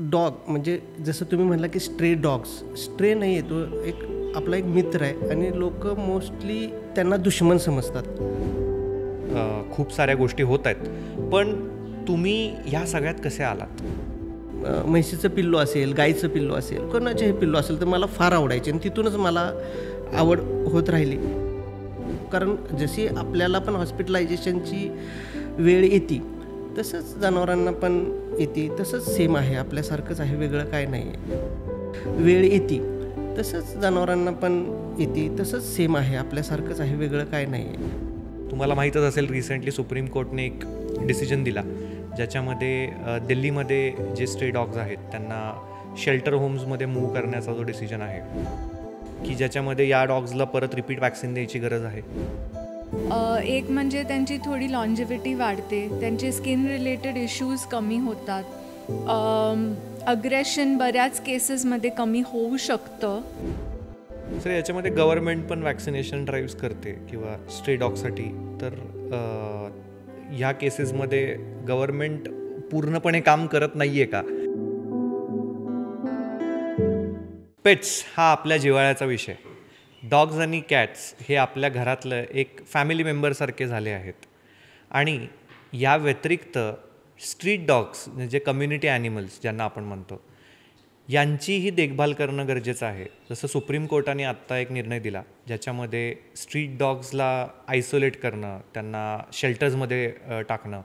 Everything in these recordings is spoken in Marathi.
डॉग म्हणजे जसं तुम्ही म्हटला की स्ट्रे डॉग्स, स्ट्रे नाही आहे तो आपला एक मित्र आहे आणि लोक मोस्टली त्यांना दुश्मन समजतात. खूप साऱ्या गोष्टी होत आहेत, पण तुम्ही ह्या सगळ्यात कसे आलात? म्हैसीचं पिल्लू असेल, गाईचं पिल्लू असेल, कोणाचेही पिल्लू असेल तर मला फार आवडायचे आणि तिथूनच मला आवड होत राहिली. कारण जशी आपल्याला पण हॉस्पिटलायझेशनची वेळ येते तसंच जनावरांना पण येते, तसंच सेम आहे, आपल्यासारखंच आहे, वेगळं काय नाही आहे. वेळ येते तसंच जनावरांना पण येते, तसंच सेम आहे, आपल्यासारखंच आहे, वेगळं काय नाही आहे. तुम्हाला माहीतच असेल, रिसेंटली सुप्रीम कोर्टने एक डिसिजन दिला ज्याच्यामध्ये दिल्लीमध्ये जे स्ट्रे डॉग्स आहेत त्यांना शेल्टर होम्समध्ये मूव्ह करण्याचा जो डिसिजन आहे की ज्याच्यामध्ये या डॉग्सला परत रिपीट वॅक्सिन द्यायची गरज आहे. एक म्हणजे त्यांची थोडी लॉन्जिव्हिटी वाढते, त्यांचे स्किन रिलेटेड इश्यूज कमी होतात, अग्रेशन बऱ्याच केसेसमध्ये कमी होऊ शकतं. सर, याच्यामध्ये गव्हर्नमेंट पण वॅक्सिनेशन ड्राईव्स करते किंवा स्ट्रे डॉगसाठी, तर ह्या केसेसमध्ये गव्हर्नमेंट पूर्णपणे काम करत नाही आहे का? पेट्स हा आपल्या जिव्हाळ्याचा विषय. डॉग्स आणि कॅट्स हे आपल्या घरातलं एक फॅमिली मेंबरसारखे झाले आहेत आणि या व्यतिरिक्त स्ट्रीट डॉग्स म्हणजे कम्युनिटी ॲनिमल्स ज्यांना आपण म्हणतो, यांचीही देखभाल करणं गरजेचं आहे. जसं सुप्रीम कोर्टाने आत्ता एक निर्णय दिला ज्याच्यामध्ये स्ट्रीट डॉग्सला आयसोलेट करणं, त्यांना शेल्टर्समध्ये टाकणं,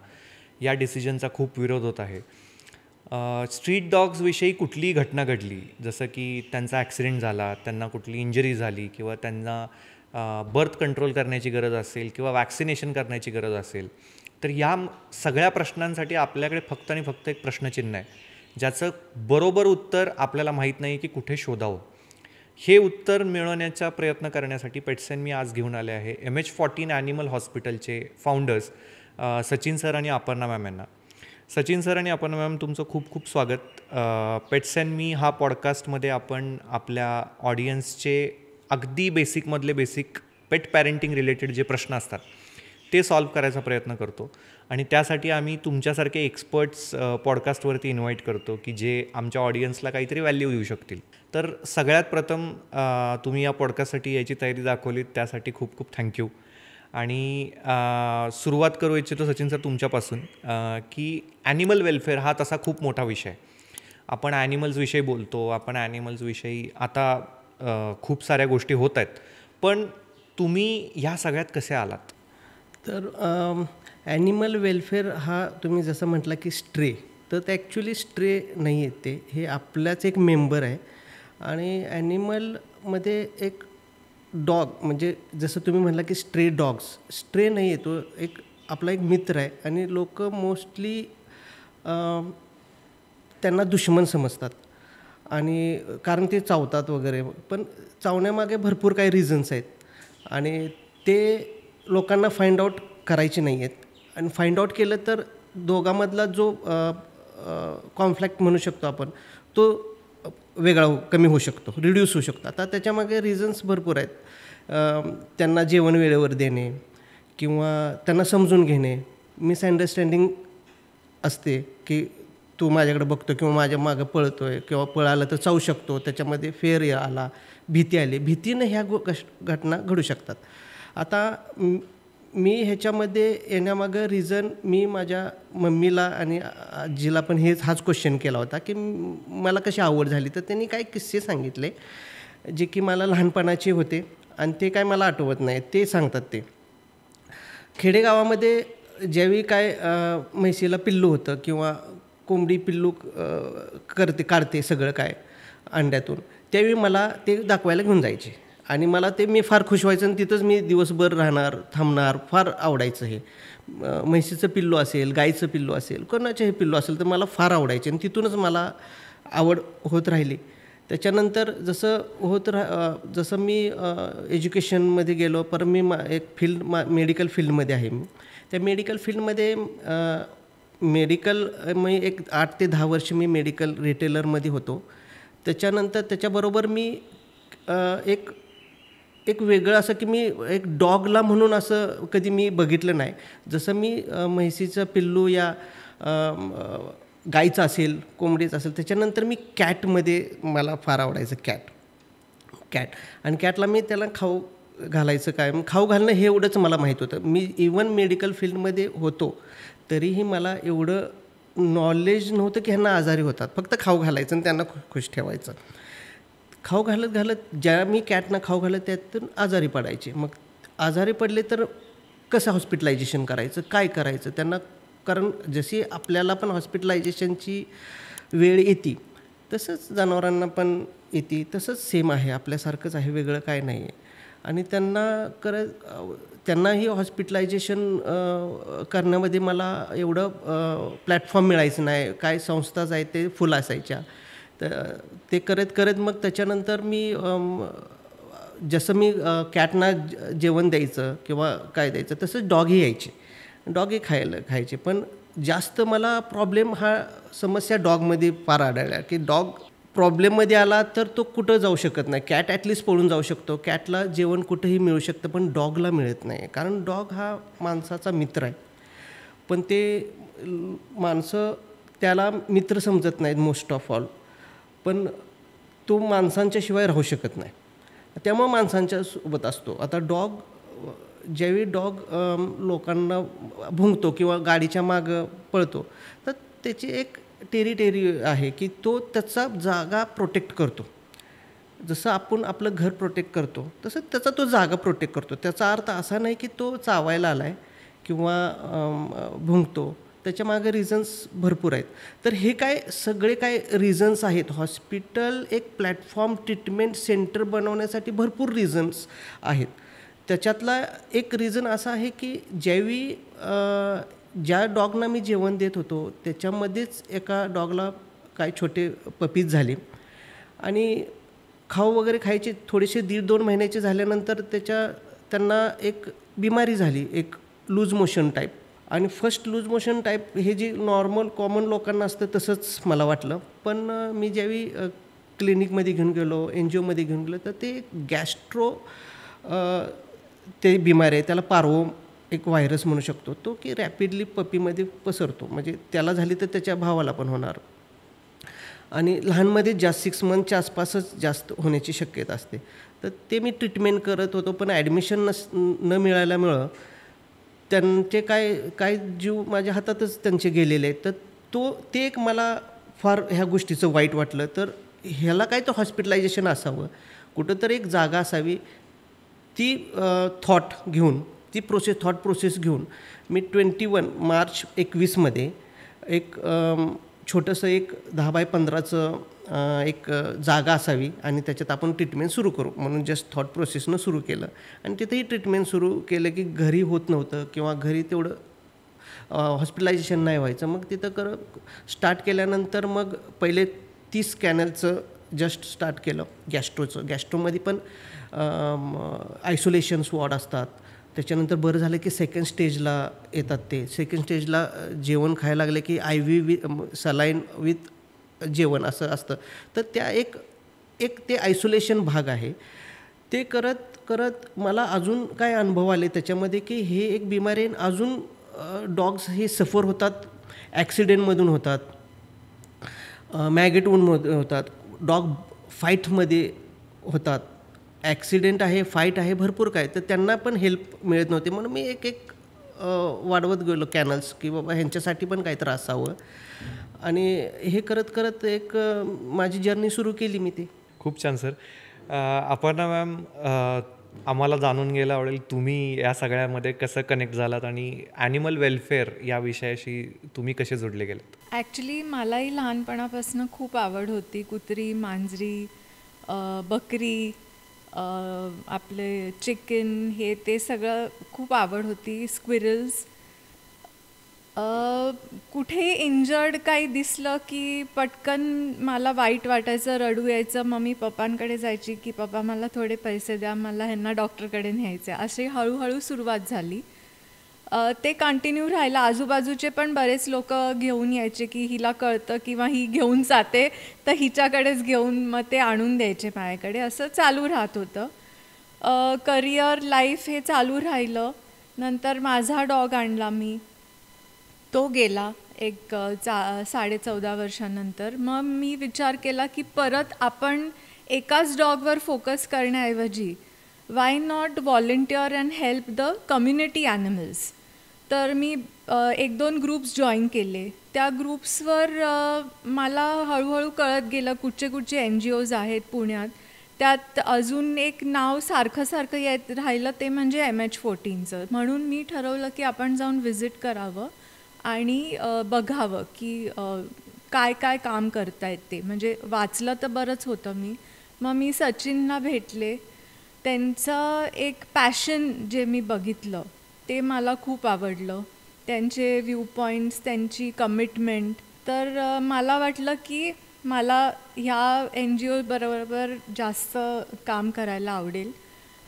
या डिसिजनचा खूप विरोध होत आहे. स्ट्रीट डॉग्सविषयी कुठलीही घटना घडली, जसं की त्यांचा ॲक्सिडेंट झाला, त्यांना कुठली इंजरी झाली किंवा त्यांना बर्थ कंट्रोल करण्याची गरज असेल किंवा वॅक्सिनेशन करण्याची गरज असेल, तर या सगळ्या प्रश्नांसाठी आपल्याकडे फक्त आणि फक्त एक प्रश्नचिन्ह आहे, ज्याचं बरोबर उत्तर आपल्याला माहीत नाही की कुठे शोधावं. हे उत्तर मिळवण्याचा प्रयत्न करण्यासाठी पेट्स अँड मी आज घेऊन आले आहे MH14 ॲनिमल हॉस्पिटलचे फाउंडर्स सचिन सर आणि अपर्णा मॅम यांना. सचिन सर आणि अपर्णा मॅम, तुमचं खूप खूप स्वागत. पेट्स अँड मी हा पॉडकास्टमध्ये आपण आपल्या ऑडियन्सचे अगदी बेसिकमधले बेसिक पेट पॅरेंटिंग रिलेटेड जे प्रश्न असतात ते सॉल्व्ह करायचा प्रयत्न करतो आणि त्यासाठी आम्ही तुमच्यासारखे एक्सपर्ट्स पॉडकास्टवरती इन्व्हाइट करतो की जे आमच्या ऑडियन्सला काहीतरी व्हॅल्यू देऊ शकतील. तर सगळ्यात प्रथम तुम्ही या पॉडकास्टसाठी याची तयारी दाखवलीत, त्यासाठी खूप खूप थँक्यू. आणि सुरुवात करू इच्छितो सचिन सर तुमच्यापासून की ॲनिमल वेलफेअर हा तसा खूप मोठा विषय आहे. आपण ॲनिमल्सविषयी बोलतो, आपण ॲनिमल्सविषयी आता खूप साऱ्या गोष्टी होत आहेत, पण तुम्ही ह्या सगळ्यात कसे आलात? तर ॲनिमल वेलफेअर हा तुम्ही जसं म्हटला की स्ट्रे, तर ते ॲक्च्युली स्ट्रे नाही आहे, हे आपल्याच एक मेंबर आहे. आणि ॲनिमलमध्ये एक डॉग म्हणजे जसं तुम्ही म्हटला की स्ट्रे डॉग्स, स्ट्रे नाही आहे तो आपला एक मित्र आहे आणि लोक मोस्टली त्यांना दुश्मन समजतात आणि कारण ते चावतात वगैरे, पण चावण्यामागे भरपूर काही रिझन्स आहेत आणि ते लोकांना फाइंड आउट करायचे नाही आहेत. आणि फाइंड आउट केलं तर दोघांमधला जो कॉन्फ्लिक्ट म्हणू शकतो आपण, तो वेगळा कमी होऊ शकतो, रिड्यूस होऊ शकतो. आता त्याच्यामागे रिझन्स भरपूर आहेत. त्यांना जेवण वेळेवर देणे किंवा त्यांना समजून घेणे, मिसअंडरस्टँडिंग असते की तू माझ्याकडे बघतो किंवा माझ्या मागं पळतो आहे किंवा पळाला तर चावू शकतो, त्याच्यामध्ये फेअर आला, भीती आली, भीतीनं ह्या घटना घडू शकतात. आता मी ह्याच्यामध्ये येण्यामागं रिझन, मी माझ्या मम्मीला आणि आजीला पण हाच क्वेश्चन केला होता की मला कशी आवड झाली, तर त्यांनी काही किस्से सांगितले जे की मला लहानपणाचे होते आणि ते काय मला आठवत नाही, ते सांगतात. ते खेडेगावामध्ये ज्यावेळी काय म्हैसीला पिल्लू होतं किंवा कोंबडी पिल्लू काढते सगळं काय अंड्यातून, त्यावेळी मला ते दाखवायला घेऊन जायचे आणि मला ते मी फार खुश व्हायचं आणि तिथंच मी दिवसभर राहणार, थांबणार, फार आवडायचं. हे म्हैसीचं पिल्लू असेल, गाईचं पिल्लू असेल, कोणाचेही पिल्लू असेल तर मला फार आवडायचे आणि तिथूनच मला आवड होत राहिली. त्याच्यानंतर जसं मी एज्युकेशनमध्ये गेलो, परत मी एक मेडिकल फील्डमध्ये आहे. मी त्या मेडिकल फील्डमध्ये मी एक 8 ते 10 वर्ष मी मेडिकल रिटेलरमध्ये होतो. त्याच्यानंतर त्याच्याबरोबर मी एक वेगळं असं की मी एक डॉगला म्हणून असं कधी मी बघितलं नाही. जसं मी म्हैसीचं पिल्लू या गाईचं असेल, कोंबडीचं असेल. त्याच्यानंतर मी कॅटमध्ये मला फार आवडायचं कॅट. आणि कॅटला मी त्याला खाऊ घालायचं काय, खाऊ घालणं हे एवढंच मला माहीत होतं. मी इवन मेडिकल फील्डमध्ये होतो तरीही मला एवढं नॉलेज नव्हतं की ह्यांना आजारी होतात. फक्त खाऊ घालायचं आणि त्यांना खुश ठेवायचं. खाऊ घालत ज्या मी कॅटना खाऊ घालत त्यातून आजारी पडायचे. मग आजारी पडले तर कसं हॉस्पिटलायझेशन करायचं, काय करायचं त्यांना. कारण जशी आपल्याला पण हॉस्पिटलायझेशनची वेळ येते तसंच जनावरांना पण येते. तसंच सेम आहे, आपल्यासारखंच आहे, वेगळं काय नाही आहे. आणि त्यांनाही हॉस्पिटलायझेशन करण्यामध्ये मला एवढं प्लॅटफॉर्म मिळायचं नाही. काय संस्थाच आहेत ते फुल असायच्या. तर ते करत मग त्याच्यानंतर मी जसं मी कॅटना जेवण द्यायचं किंवा काय द्यायचं तसंच डॉगही यायचे. डॉगही खायचे. पण जास्त मला प्रॉब्लेम हा समस्या डॉगमध्ये फार आढळल्या की डॉग प्रॉब्लेममध्ये आला तर तो कुठं जाऊ शकत नाही. कॅट ॲटलिस्ट पळून जाऊ शकतो, कॅटला जेवण कुठंही मिळू शकतं, पण डॉगला मिळत नाही. कारण डॉग हा माणसाचा मित्र आहे. पण ते माणसं त्याला मित्र समजत नाहीत मोस्ट ऑफ ऑल. पण तो माणसांच्या शिवाय राहू शकत नाही, त्यामुळे माणसांच्या सोबत असतो. आता ज्यावेळी डॉग लोकांना भुंकतो किंवा गाडीच्या मागं पळतो तर त्याची एक टेरिटरी आहे की तो त्याचा जागा प्रोटेक्ट करतो. जसं आपण आपलं घर प्रोटेक्ट करतो तसं त्याचा तो जागा प्रोटेक्ट करतो. त्याचा अर्थ असा नाही की तो चावायला आला आहे किंवा भुंकतो. त्याच्या मागे रिझन्स भरपूर आहेत. तर हे सगळे रिझन्स आहेत. हॉस्पिटल एक प्लॅटफॉर्म ट्रीटमेंट सेंटर बनवण्यासाठी भरपूर रिझन्स आहेत. त्याच्यातला एक रिझन असा आहे की ज्या डॉगना मी जेवण देत होतो त्याच्यामध्येच एका डॉगला काय छोटे पपीज झाले आणि खाऊ वगैरे खायचे. थोडेसे 1.5-2 महिन्याचे झाल्यानंतर त्यांना एक बिमारी झाली, एक लूज मोशन टाईप. आणि फर्स्ट लूज मोशन टाईप हे जे नॉर्मल कॉमन लोकांना असतं तसंच मला वाटलं. पण मी ज्यावेळी क्लिनिकमध्ये घेऊन गेलो, NGOमध्ये घेऊन गेलो तर ते गॅस्ट्रो ते बिमारी आहे. त्याला पार्वो एक व्हायरस म्हणू शकतो तो, की रॅपिडली पपीमध्ये पसरतो. म्हणजे त्याला झाली तर त्याच्या भावाला पण होणार. आणि लहानमध्ये जास्त 6 मंथच्या आसपासच जास्त होण्याची शक्यता असते. तर ते मी ट्रीटमेंट करत होतो. पण ॲडमिशन न मिळाल्यामुळं त्यांचे काय जीव माझ्या हातातच त्यांचे गेलेले आहेत. तर ते एक मला फार ह्या गोष्टीचं वाईट वाटलं. तर ह्याला काय तर हॉस्पिटलायझेशन असावं, कुठंतरी एक जागा असावी. ती थॉट प्रोसेस घेऊन मी 21 मार्च 2021 एक छोटंसं एक 10x15चं एक जागा असावी आणि त्याच्यात आपण ट्रीटमेंट सुरू करू म्हणून जस्ट थॉट प्रोसेसनं सुरू केलं. आणि तिथेही ट्रीटमेंट सुरू केलं की घरी होत नव्हतं किंवा घरी तेवढं हॉस्पिटलायझेशन नाही व्हायचं. मग तिथं स्टार्ट केल्यानंतर मग पहिले 30 कॅनलचं जस्ट स्टार्ट केलं गॅस्ट्रोमध्ये पण आयसोलेशन्स वॉर्ड असतात. त्याच्यानंतर बरं झालं की सेकंड स्टेजला येतात. ते सेकंड स्टेजला जेवण खायला लागले की IV सलाईन विथ जेवण असं असतं. तर त्या एक ते आयसोलेशन भाग आहे. ते करत मला अजून काय अनुभव आले त्याच्यामध्ये की हे एक बिमारी अजून डॉग्स हे सफर होतात, ॲक्सिडेंटमधून होतात, मॅगेट वूंडमध्ये होतात, डॉग फाईटमध्ये होतात. ॲक्सिडेंट आहे, फाईट आहे, भरपूर काय. तर त्यांना पण हेल्प मिळत नव्हते. म्हणून मी एक वाढवत गेलो कॅनल्स की बाबा ह्यांच्यासाठी पण काहीतरी असावं. आणि हे करत एक माझी जर्नी सुरू केली मी. ते खूप छान सर. आपण मॅम आम्हाला जाणून घ्यायला आवडेल तुम्ही या सगळ्यामध्ये कसं कनेक्ट झालात आणि ॲनिमल वेलफेअर या विषयाशी तुम्ही कसे जोडले गेलात. ॲक्च्युली मलाही लहानपणापासून खूप आवड होती. कुत्री, मांजरी, बकरी, आपले चिकन, हे ते सगळं खूप आवड होती. स्क्विरल्स. कुठे इंजर्ड काही दिसलं की पटकन मला वाईट वाटायचं, रडू यायचं. मम्मी पप्पांकडे जायची की पप्पा मला थोडे पैसे द्या, मला ह्यांना डॉक्टरकडे न्यायचे. अशी हळूहळू सुरुवात झाली. ते कंटिन्यू राहिलं. आजूबाजूचे पण बरेच लोक घेऊन यायचे की हिला कळतं किंवा ही घेऊन जाते तर हिच्याकडेच घेऊन मग ते आणून द्यायचे माझ्याकडे. असं चालू राहत होतं. करिअर लाईफ हे चालू राहिलं. नंतर माझा डॉग आणला मी. तो गेला एक 14.5 वर्षानंतर. मग मी विचार केला की परत आपण एकाच डॉगवर फोकस करण्याऐवजी why not volunteer and help the community animals. तर मी 1-2 ग्रुप्स जॉईन केले. त्या ग्रुप्सवर मला हळूहळू कळत गेलं कुठचे कुठचे NGOज आहेत पुण्यात. त्यात अजून एक नाव सारखं येत राहिलं ते म्हणजे MH14चं. म्हणून मी ठरवलं की आपण जाऊन व्हिजिट करावं आणि बघावं की काय काय काम करतायत ते. म्हणजे वाचलं तर बरंच होतं मी. मग मी सचिनला भेटले. त्यांचं एक पॅशन जे मी बघितलं ते मला खूप आवडलं. त्यांचे व्ह्यू पॉईंट्स, त्यांची कमिटमेंट. तर मला वाटलं की मला ह्या NGO बरोबर जास्त काम करायला आवडेल.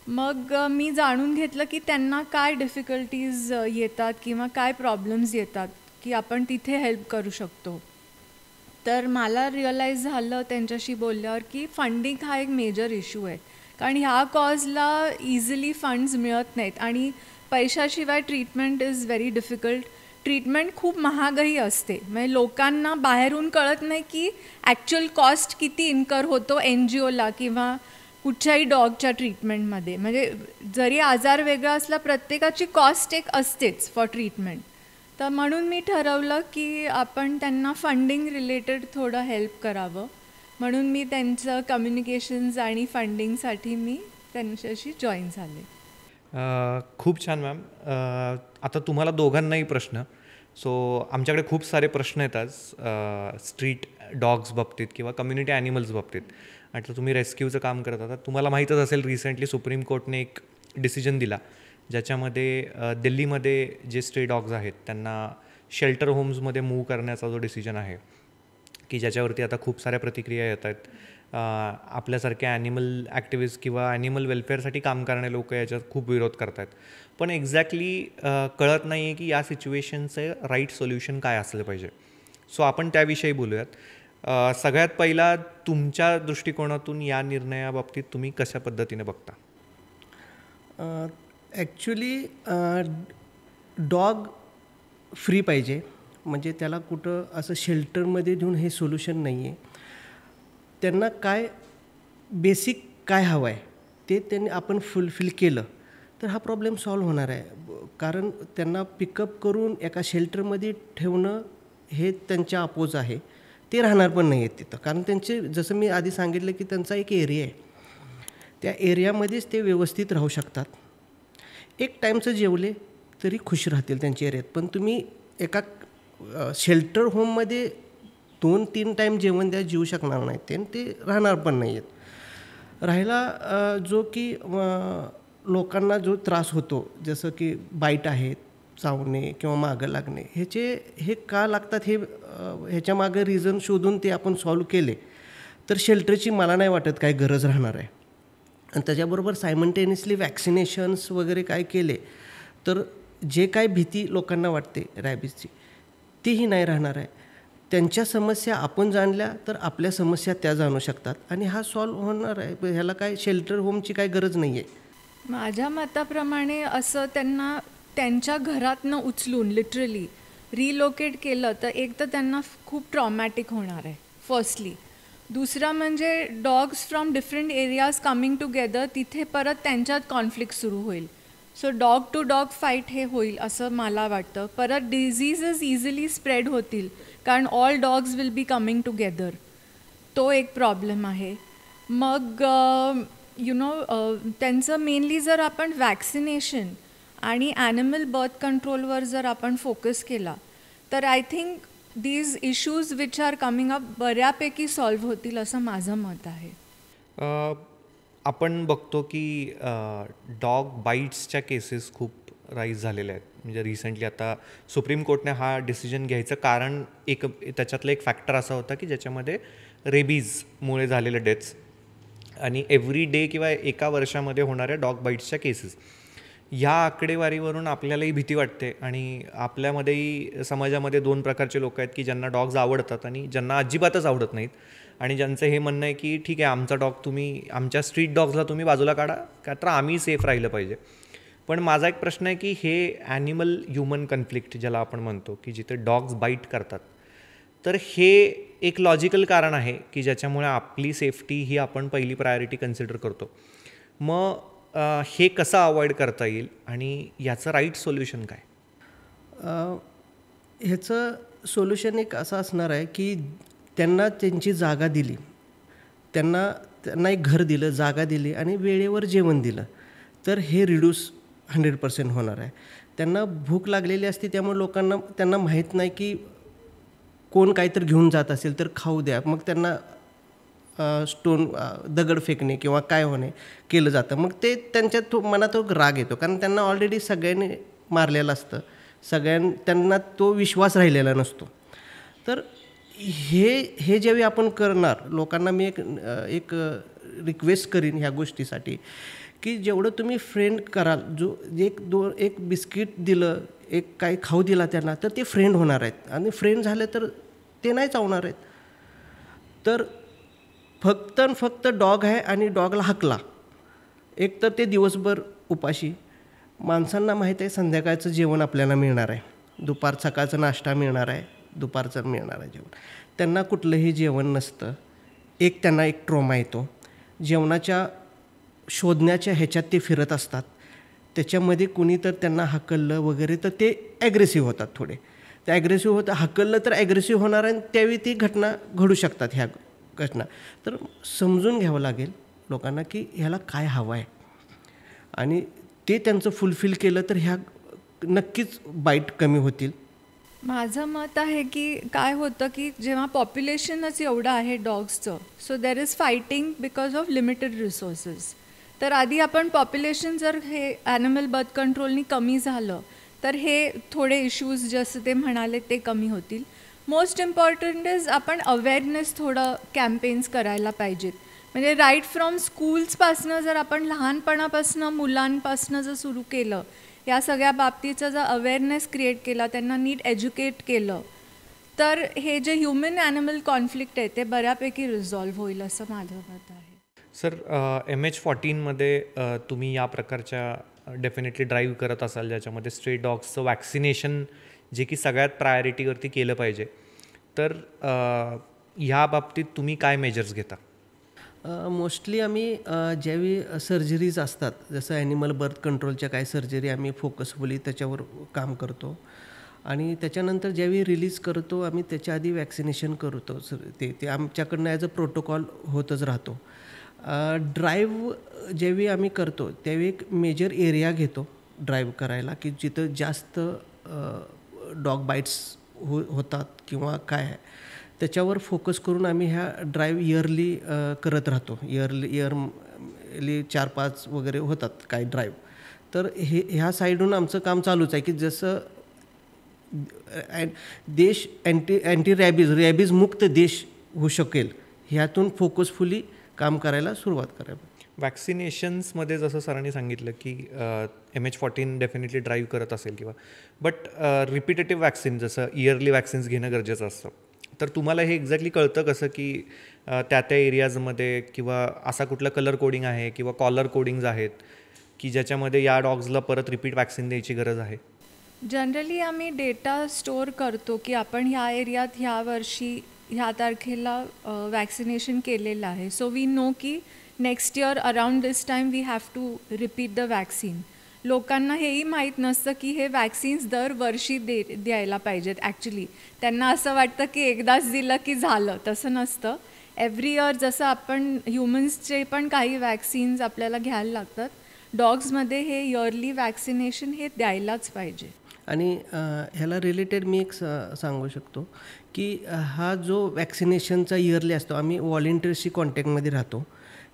मग मी जाणून घेतलं की त्यांना काय डिफिकल्टीज येतात किंवा काय प्रॉब्लेम्स येतात की आपण तिथे हेल्प करू शकतो. तर मला रिअलाईज झालं त्यांच्याशी बोलल्यावर की फंडिंग हा एक मेजर इश्यू आहे. कारण ह्या कॉजला इझिली फंड्स मिळत नाहीत आणि पैशाशिवाय treatment is very difficult. Treatment खूप महागही असते. म्हणजे लोकांना बाहेरून कळत नाही की ॲक्च्युअल कॉस्ट किती इन्कर होतो NGOला किंवा कुठच्याही डॉगच्या ट्रीटमेंटमध्ये. म्हणजे जरी आजार वेगळा असला प्रत्येकाची कॉस्ट एक असतेच फॉर ट्रीटमेंट. तर म्हणून मी ठरवलं की आपण त्यांना फंडिंग रिलेटेड थोडं हेल्प करावं. म्हणून मी त्यांचं कम्युनिकेशन्स आणि फंडिंगसाठी मी त्यांच्याशी जॉईन झाले. खूप छान मॅम. आता तुम्हाला दोघांनाही प्रश्न. सो आमच्याकडे खूप सारे प्रश्न येतात स्ट्रीट डॉग्स बाबतीत किंवा कम्युनिटी ॲनिमल्स बाबतीत. आता तुम्ही रेस्क्यूचं काम करत आता. तुम्हाला माहीतच असेल रिसेंटली सुप्रीम कोर्टने एक डिसिजन दिला ज्याच्यामध्ये दिल्लीमध्ये जे स्ट्रे डॉग्स आहेत त्यांना शेल्टर होम्समध्ये मूव्ह करण्याचा जो डिसिजन आहे की ज्याच्यावरती आता खूप साऱ्या प्रतिक्रिया येत आहेत. आपल्यासारखे ॲनिमल ॲक्टिव्हिस्ट किंवा ॲनिमल वेलफेअरसाठी काम करणारे लोक याच्यात खूप विरोध करत आहेत. पण एक्झॅक्टली कळत नाही आहे की या सिच्युएशनचं राईट सोल्युशन काय असलं पाहिजे. सो आपण त्याविषयी बोलूयात. सगळ्यात पहिला तुमच्या दृष्टिकोनातून या निर्णयाबाबतीत तुम्ही कशा पद्धतीने बघता? ॲक्च्युली डॉग फ्री पाहिजे. म्हणजे त्याला कुठं असं शेल्टरमध्ये देऊन हे सोल्युशन नाही आहे. त्यांना काय बेसिक काय हवं आहे ते त्यांनी आपण फुलफिल केलं तर हा प्रॉब्लेम सॉल्व्ह होणार आहे. कारण त्यांना पिकअप करून एका शेल्टरमध्ये ठेवणं हे त्यांच्या अपोज आहे. ते राहणार पण नाही आहेत तिथं. कारण त्यांचे जसं मी आधी सांगितलं की त्यांचा एक एरिया आहे. त्या एरियामध्येच ते व्यवस्थित राहू शकतात. एक टाईमचं जेवले तरी खुश राहतील त्यांच्या एरियात. पण तुम्ही एका शेल्टर होममध्ये 2-3 टाईम जेवण द्या जेवू शकणार नाहीत ते राहणार पण नाही आहेत. राहिला जो की लोकांना जो त्रास होतो जसं की बाईट आहेत, चावणे किंवा मागं लागणे हे का लागतात ह्याच्या मागं रिझन शोधून ते आपण सॉल्व केले तर शेल्टरची मला नाही वाटत काय गरज राहणार आहे. आणि त्याच्याबरोबर सायमल्टेनियसली वॅक्सिनेशन्स वगैरे काय केले तर जे काय भीती लोकांना वाटते रॅबिजची तीही नाही राहणार आहे. त्यांच्या समस्या आपण जाणल्या तर आपल्या समस्या त्या जाणू शकतात आणि हा सॉल्व्ह होणार आहे. ह्याला काय शेल्टर होमची काय गरज नाही आहे. माझ्या मताप्रमाणे असं त्यांना त्यांच्या घरातनं उचलून लिटरली रिलोकेट केलं तर एक तर त्यांना खूप ट्रॉमॅटिक होणार आहे फर्स्टली. दुसरा म्हणजे dogs from different areas coming together तिथे परत त्यांच्यात कॉन्फ्लिक्ट सुरू होईल. So dog to dog fight हे होईल असं मला वाटतं. परत डिझीजेस इझिली स्प्रेड होतील कारण all dogs will be coming together. तो एक प्रॉब्लेम आहे. मग त्यांचं मेनली जर आपण वॅक्सिनेशन आणि ॲनिमल बर्थ कंट्रोलवर जर आपण फोकस केला तर I think these issues which are coming up बऱ्यापैकी सॉल्व्ह होतील असं माझं मत आहे. आपण बघतो की डॉग बाईट्सच्या केसेस खूप राईज झालेल्या आहेत. म्हणजे रिसेंटली आता सुप्रीम कोर्टने हा डिसिजन घ्यायचं कारण त्याच्यातलं एक फॅक्टर असा होता की ज्याच्यामध्ये रेबीजमुळे झालेले डेथ्स आणि एव्हरी डे किंवा एका वर्षामध्ये होणाऱ्या डॉग बाईट्सच्या केसेस ह्या आकडेवारीवरून आपल्यालाही भीती वाटते. आणि आपल्यामध्येही समाजामध्ये 2 प्रकारचे लोक आहेत की ज्यांना डॉग्स आवडतात आणि ज्यांना अजिबातच आवडत नाहीत. आणि ज्यांचं हे म्हणणं आहे की ठीक आहे आमचा डॉग तुम्ही आमच्या स्ट्रीट डॉग्सला तुम्ही बाजूला काढा का तर आम्ही सेफ राहिलं पाहिजे. पण माझा एक प्रश्न आहे की हे ॲनिमल ह्युमन कन्फ्लिक्ट ज्याला आपण म्हणतो की जिथे डॉग्स बाईट करतात, तर हे एक लॉजिकल कारण आहे की ज्याच्यामुळे आपली सेफ्टी ही आपण पहिली प्रायोरिटी कन्सिडर करतो. मग हे कसं अवॉइड करता येईल आणि याचं राईट सोल्युशन काय? ह्याचं सोल्युशन एक असं असणार आहे की त्यांना त्यांची जागा दिली, त्यांना एक घर दिलं, जागा दिली आणि वेळेवर जेवण दिलं, तर हे रिड्यूस 100% होणार आहे. त्यांना भूक लागलेली असते, त्यामुळे त्यांना माहीत नाही की कोण काहीतरी घेऊन जात असेल तर खाऊ द्या. मग त्यांना दगड फेकणे किंवा काय होणे केलं जातं. मग ते त्यांच्या मनात राग येतो, कारण त्यांना ऑलरेडी सगळ्यांनी मारलेलं असतं, त्यांना तो विश्वास राहिलेला नसतो. तर हे ज्यावेळी आपण करणार, लोकांना मी एक रिक्वेस्ट करीन ह्या गोष्टीसाठी की जेवढं तुम्ही फ्रेंड कराल, एक बिस्किट दिलं, एक काही खाऊ दिला त्यांना, तर ते फ्रेंड होणार आहेत. आणि फ्रेंड झाले तर ते नाही चावणार आहेत. तर फक्त डॉग आहे आणि डॉगला हाकला, एक तर ते दिवसभर उपाशी. माणसांना माहीत आहे संध्याकाळचं जेवण आपल्याला मिळणार आहे, सकाळचा नाश्ता मिळणार आहे, दुपारचं मिळणार आहे जेवण. त्यांना कुठलंही जेवण नसतं. त्यांना एक ट्रॉमा येतो. जेवणाच्या शोधण्याच्या ह्याच्यात ते फिरत असतात. त्याच्यामध्ये कुणी तर त्यांना हाकललं वगैरे तर ते ॲग्रेसिव्ह होतात थोडे. ते ॲग्रेसिव्ह हाकललं तर ॲग्रेसिव्ह होणार आणि त्यावेळी ती घटना घडू शकतात, ह्या घटना. तर समजून घ्यावं लागेल लोकांना की ह्याला काय हवं आहे, आणि ते त्यांचं फुलफिल केलं तर ह्या नक्कीच बाईट कमी होतील. माझं मत आहे की काय होतं की जेव्हा पॉप्युलेशनच एवढं आहे डॉग्सचं, so there is fighting because of limited resources. तर आधी आपण पॉप्युलेशन जर हे ॲनिमल बर्थ कंट्रोलनी कमी झालं तर हे थोडे इश्यूज जसं ते म्हणाले ते कमी होतील. मोस्ट इम्पॉर्टंट इज आपण अवेअरनेस थोडं कॅम्पेन्स करायला पाहिजेत. म्हणजे राईट फ्रॉम स्कूल्सपासनं जर आपण लहानपणापासनं मुलांपासनं जर सुरू केलं, या सगळ्या बाबतीचा जर अवेअरनेस क्रिएट केला, त्यांना नीट एज्युकेट केलं, तर हे जे ह्युमन ॲनिमल कॉन्फ्लिक्ट आहे ते बऱ्यापैकी रिझॉल्व्ह होईल असं माझं मत आहे. सर, MH14मध्ये तुम्ही या प्रकारच्या डेफिनेटली ड्राईव्ह करत असाल ज्याच्यामध्ये स्ट्रे डॉग्सचं वॅक्सिनेशन जे की सगळ्यात प्रायोरिटीवरती केलं पाहिजे, तर ह्या बाबतीत तुम्ही काय मेजर्स घेता? मोस्टली आम्ही ज्यावेळी सर्जरीज असतात, जसं ॲनिमल बर्थ कंट्रोलच्या काही सर्जरी आम्ही फोकसफुली त्याच्यावर काम करतो, आणि त्याच्यानंतर ज्यावेळी रिलीज करतो आम्ही त्याच्या आधी वॅक्सिनेशन करतो. ते आमच्याकडनं ॲज अ प्रोटोकॉल होतच राहतो. ड्राईव्ह ज्यावेळी आम्ही करतो त्यावेळी एक मेजर एरिया घेतो ड्राईव्ह करायला, की जिथं जास्त डॉग बाईट्स होतात किंवा काय आहे, त्याच्यावर फोकस करून आम्ही ह्या ड्राईव्ह इयरली करत राहतो. इयरली 4-5 वगैरे होतात काही ड्राईव्ह. तर ह्या साईडून आमचं काम चालूच आहे की जसं देश अँटी रॅबीज मुक्त देश होऊ शकेल, ह्यातून फोकसफुली काम करायला सुरुवात करावी. वॅक्सिनेशन्समध्ये जसं सरांनी सांगितलं की MH14 डेफिनेटली ड्राईव्ह करत असेल किंवा, बट रिपिटेटिव्ह वॅक्सिन जसं इयरली वॅक्सिन्स घेणं गरजेचं असतं. तर तुम्हाला हे एक्झॅक्टली कळतं कसं की त्या एरियाजमध्ये किंवा असा कुठला कलर कोडिंग आहे किंवा कॉलर कोडिंग्ज आहेत की ज्याच्यामध्ये या डॉग्सला परत रिपीट वॅक्सिन द्यायची गरज आहे? जनरली आम्ही डेटा स्टोअर करतो की आपण ह्या एरियात ह्या वर्षी ह्या तारखेला वॅक्सिनेशन केलेलं आहे. सो वी नो की next year around this time we have to repeat the vaccine. लोकांना हेही माहीत नसतं की हे वॅक्सिन्स दरवर्षी द्यायला पाहिजेत. ॲक्च्युली त्यांना असं वाटतं की एकदाच दिलं की झालं, तसं नसतं. एव्हरी इयर जसं आपण ह्युमन्सचे पण काही वॅक्सिन्स आपल्याला घ्यायला लागतात, डॉग्समध्ये हे इयरली वॅक्सिनेशन हे द्यायलाच पाहिजे. आणि ह्याला रिलेटेड मी एक सांगू शकतो की हा जो वॅक्सिनेशनचा इयरली असतो, आम्ही व्हॉलेंटियर्सशी कॉन्टॅक्टमध्ये राहतो,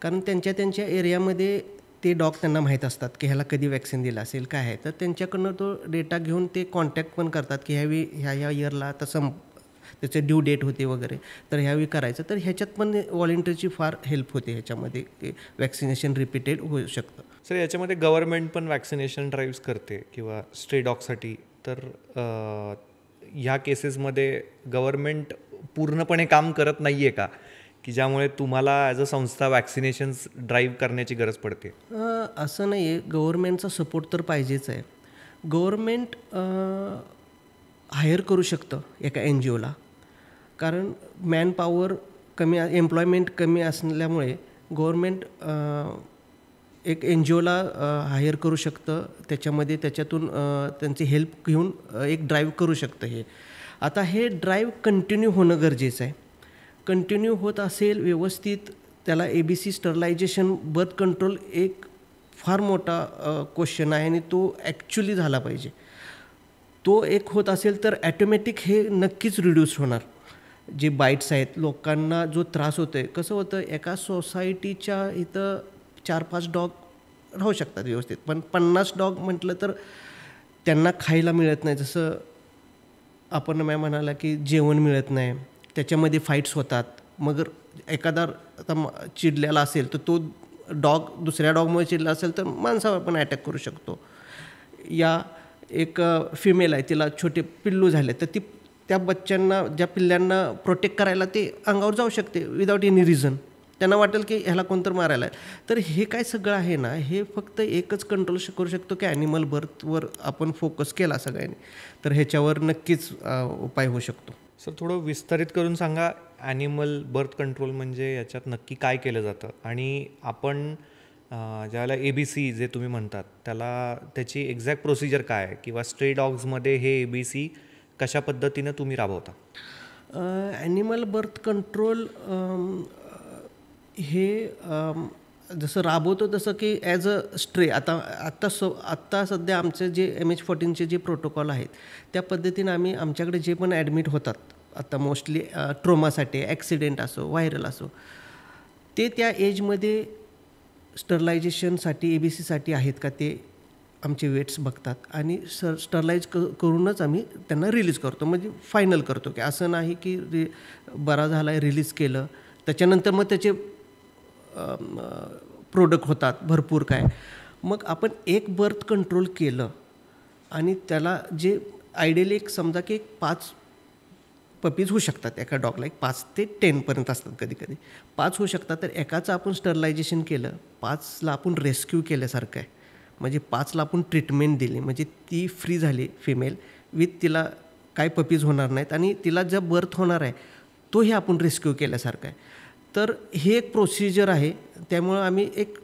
कारण त्यांच्या एरियामध्ये ते डॉग त्यांना माहीत असतात की ह्याला कधी वॅक्सिन दिलं असेल काय आहे. तर त्यांच्याकडनं तो डेटा घेऊन ते कॉन्टॅक्ट पण करतात की ह्या इयरला तसं त्याचं ड्यू डेट होते वगैरे, तर ह्यावेळी करायचं. तर ह्याच्यात पण व्हॉलेंटियरची फार हेल्प होते ह्याच्यामध्ये, की वॅक्सिनेशन रिपीटेड होऊ शकतं. सर, याच्यामध्ये गव्हर्नमेंट पण वॅक्सिनेशन ड्राईव्स करते किंवा स्ट्रे डॉगसाठी, तर ह्या केसेसमध्ये गव्हर्नमेंट पूर्णपणे काम करत नाही आहे का, की ज्यामुळे तुम्हाला ॲज अ संस्था वॅक्सिनेशन्स ड्राईव्ह करण्याची गरज पडते? असं नाही आहे, गव्हर्मेंटचा सपोर्ट तर पाहिजेच आहे. गव्हर्मेंट हायर करू शकतं एका NGOला, कारण मॅनपॉवर कमी, एम्प्लॉयमेंट कमी असल्यामुळे गव्हर्मेंट एक NGOला हायर करू शकतं, त्याच्यातून त्यांची हेल्प घेऊन एक ड्राईव्ह करू शकतं. आता हे ड्राईव्ह कंटिन्यू होणं गरजेचं आहे. कंटिन्यू होत असेल व्यवस्थित, त्याला ABC स्टरलायझेशन, बर्थ कंट्रोल एक फार मोठा क्वेश्चन आहे आणि तो ॲक्च्युली झाला पाहिजे. तो एक होत असेल तर ॲटोमॅटिक हे नक्कीच रिड्यूस होणार. जे बाईट्स आहेत, लोकांना जो त्रास होतो आहे, कसं होतं, एका सोसायटीच्या इथं 4-5 डॉग राहू शकतात व्यवस्थित, पण 50 डॉग म्हटलं तर त्यांना खायला मिळत नाही. जसं आपण म्हणाला की जेवण मिळत नाही, त्याच्यामध्ये फाईट्स होतात. मग एखादा आता चिडलेला असेल तर तो डॉग दुसऱ्या डॉगमुळे चिडला असेल तर माणसावर पण अटॅक करू शकतो. या एक फिमेल आहे, तिला छोटे पिल्लू झाले तर ती त्या बच्चांना, ज्या पिल्ल्यांना प्रोटेक्ट करायला ते अंगावर जाऊ शकते विदाऊट एनी रिझन. त्यांना वाटेल की ह्याला कोणतर मारायला आहे. तर हे काय सगळं आहे ना, हे फक्त एकच कंट्रोल करू शकतो की ॲनिमल बर्थवर आपण फोकस केला सगळ्यांनी, तर ह्याच्यावर नक्कीच उपाय होऊ शकतो. सर, थोडं विस्तारित करून सांगा, ॲनिमल बर्थ कंट्रोल म्हणजे याच्यात नक्की काय केलं जातं, आणि आपण ज्याला ABC जे तुम्ही म्हणतात त्याची एक्झॅक्ट प्रोसिजर काय आहे, किंवा स्ट्रे डॉग्समध्ये हे ABC कशा पद्धतीनं तुम्ही राबवता? ॲनिमल बर्थ कंट्रोल हे जसं राबवतो तसं की ॲज अ स्ट्रे, आत्ता सध्या आमचे जे MH14चे जे प्रोटोकॉल आहेत त्या पद्धतीनं आम्ही, आमच्याकडे जे पण ॲडमिट होतात आता मोस्टली ट्रोमासाठी, ॲक्सिडेंट असो, व्हायरल असो, ते त्या एजमध्ये स्टरलायझेशनसाठी ABC आहेत का ते आमचे वेट्स बघतात आणि स्टरलाइज करूनच आम्ही त्यांना रिलीज करतो. म्हणजे फायनल करतो की असं नाही की बरा झाला आहे रिलीज केलं त्याच्यानंतर मग त्याचे प्रोडक्ट होतात भरपूर काय. मग आपण एक बर्थ कंट्रोल केलं आणि त्याला जे आयडियली एक समजा की 5 पपीज होऊ शकतात एका डॉगला, 5 ते 10 असतात, कधी कधी 5 होऊ शकतात. तर एकाचं आपण स्टरलायझेशन केलं, 5ला आपण रेस्क्यू केल्यासारखं आहे. म्हणजे 5ला आपण ट्रीटमेंट दिली, म्हणजे ती फ्री झाली फिमेल, विथ तिला काय पपीज होणार नाहीत आणि तिला ज्या बर्थ होणार आहे तोही आपण रेस्क्यू केल्यासारखं आहे. तर हे एक प्रोसिजर आहे, त्यामुळं आम्ही एक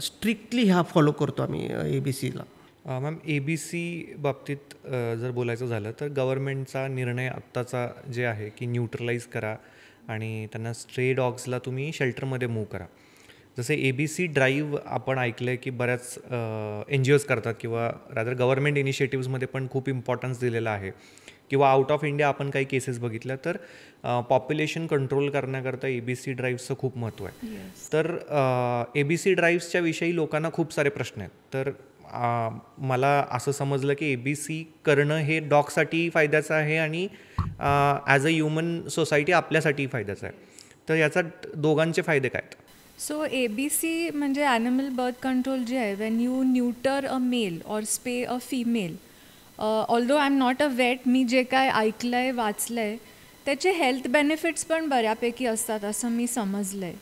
स्ट्रिक्टली ह्या फॉलो करतो आम्ही ABCला. मॅम, ABC बाबतीत जर बोलायचं झालं तर गव्हर्मेंटचा निर्णय आत्ताचा जे आहे की न्यूट्रलाइज करा आणि त्यांना स्ट्रे डॉग्सला तुम्ही शेल्टरमध्ये मूव्ह करा. जसे ABC ड्राईव्ह आपण ऐकलं आहे की बऱ्याच NGOज करतात, किंवा रादर गव्हर्मेंट इनिशिएटिव्समध्ये पण खूप इम्पॉर्टन्स दिलेला आहे, किंवा आउट ऑफ इंडिया आपण काही केसेस बघितल्या तर पॉप्युलेशन कंट्रोल करण्याकरता ABC ड्राईव्हचं खूप महत्त्व आहे. तर ABC ड्राईव्हच्या विषयी लोकांना खूप सारे प्रश्न आहेत. तर मला असं समजलं की ABC करणं हे डॉगसाठी फायद्याचं आहे आणि ॲज अ ह्युमन सोसायटी आपल्यासाठीही फायद्याचं आहे. तर याचा दोघांचे फायदे काय आहेत? सो ABC म्हणजे ॲनिमल बर्थ कंट्रोल जे आहे, when you neuter a male or spay a female, although I am not a vet, मी जे काय ऐकलं आहे, वाचलं आहे, त्याचे हेल्थ बेनिफिट्स पण बऱ्यापैकी असतात असं मी समजलं आहे.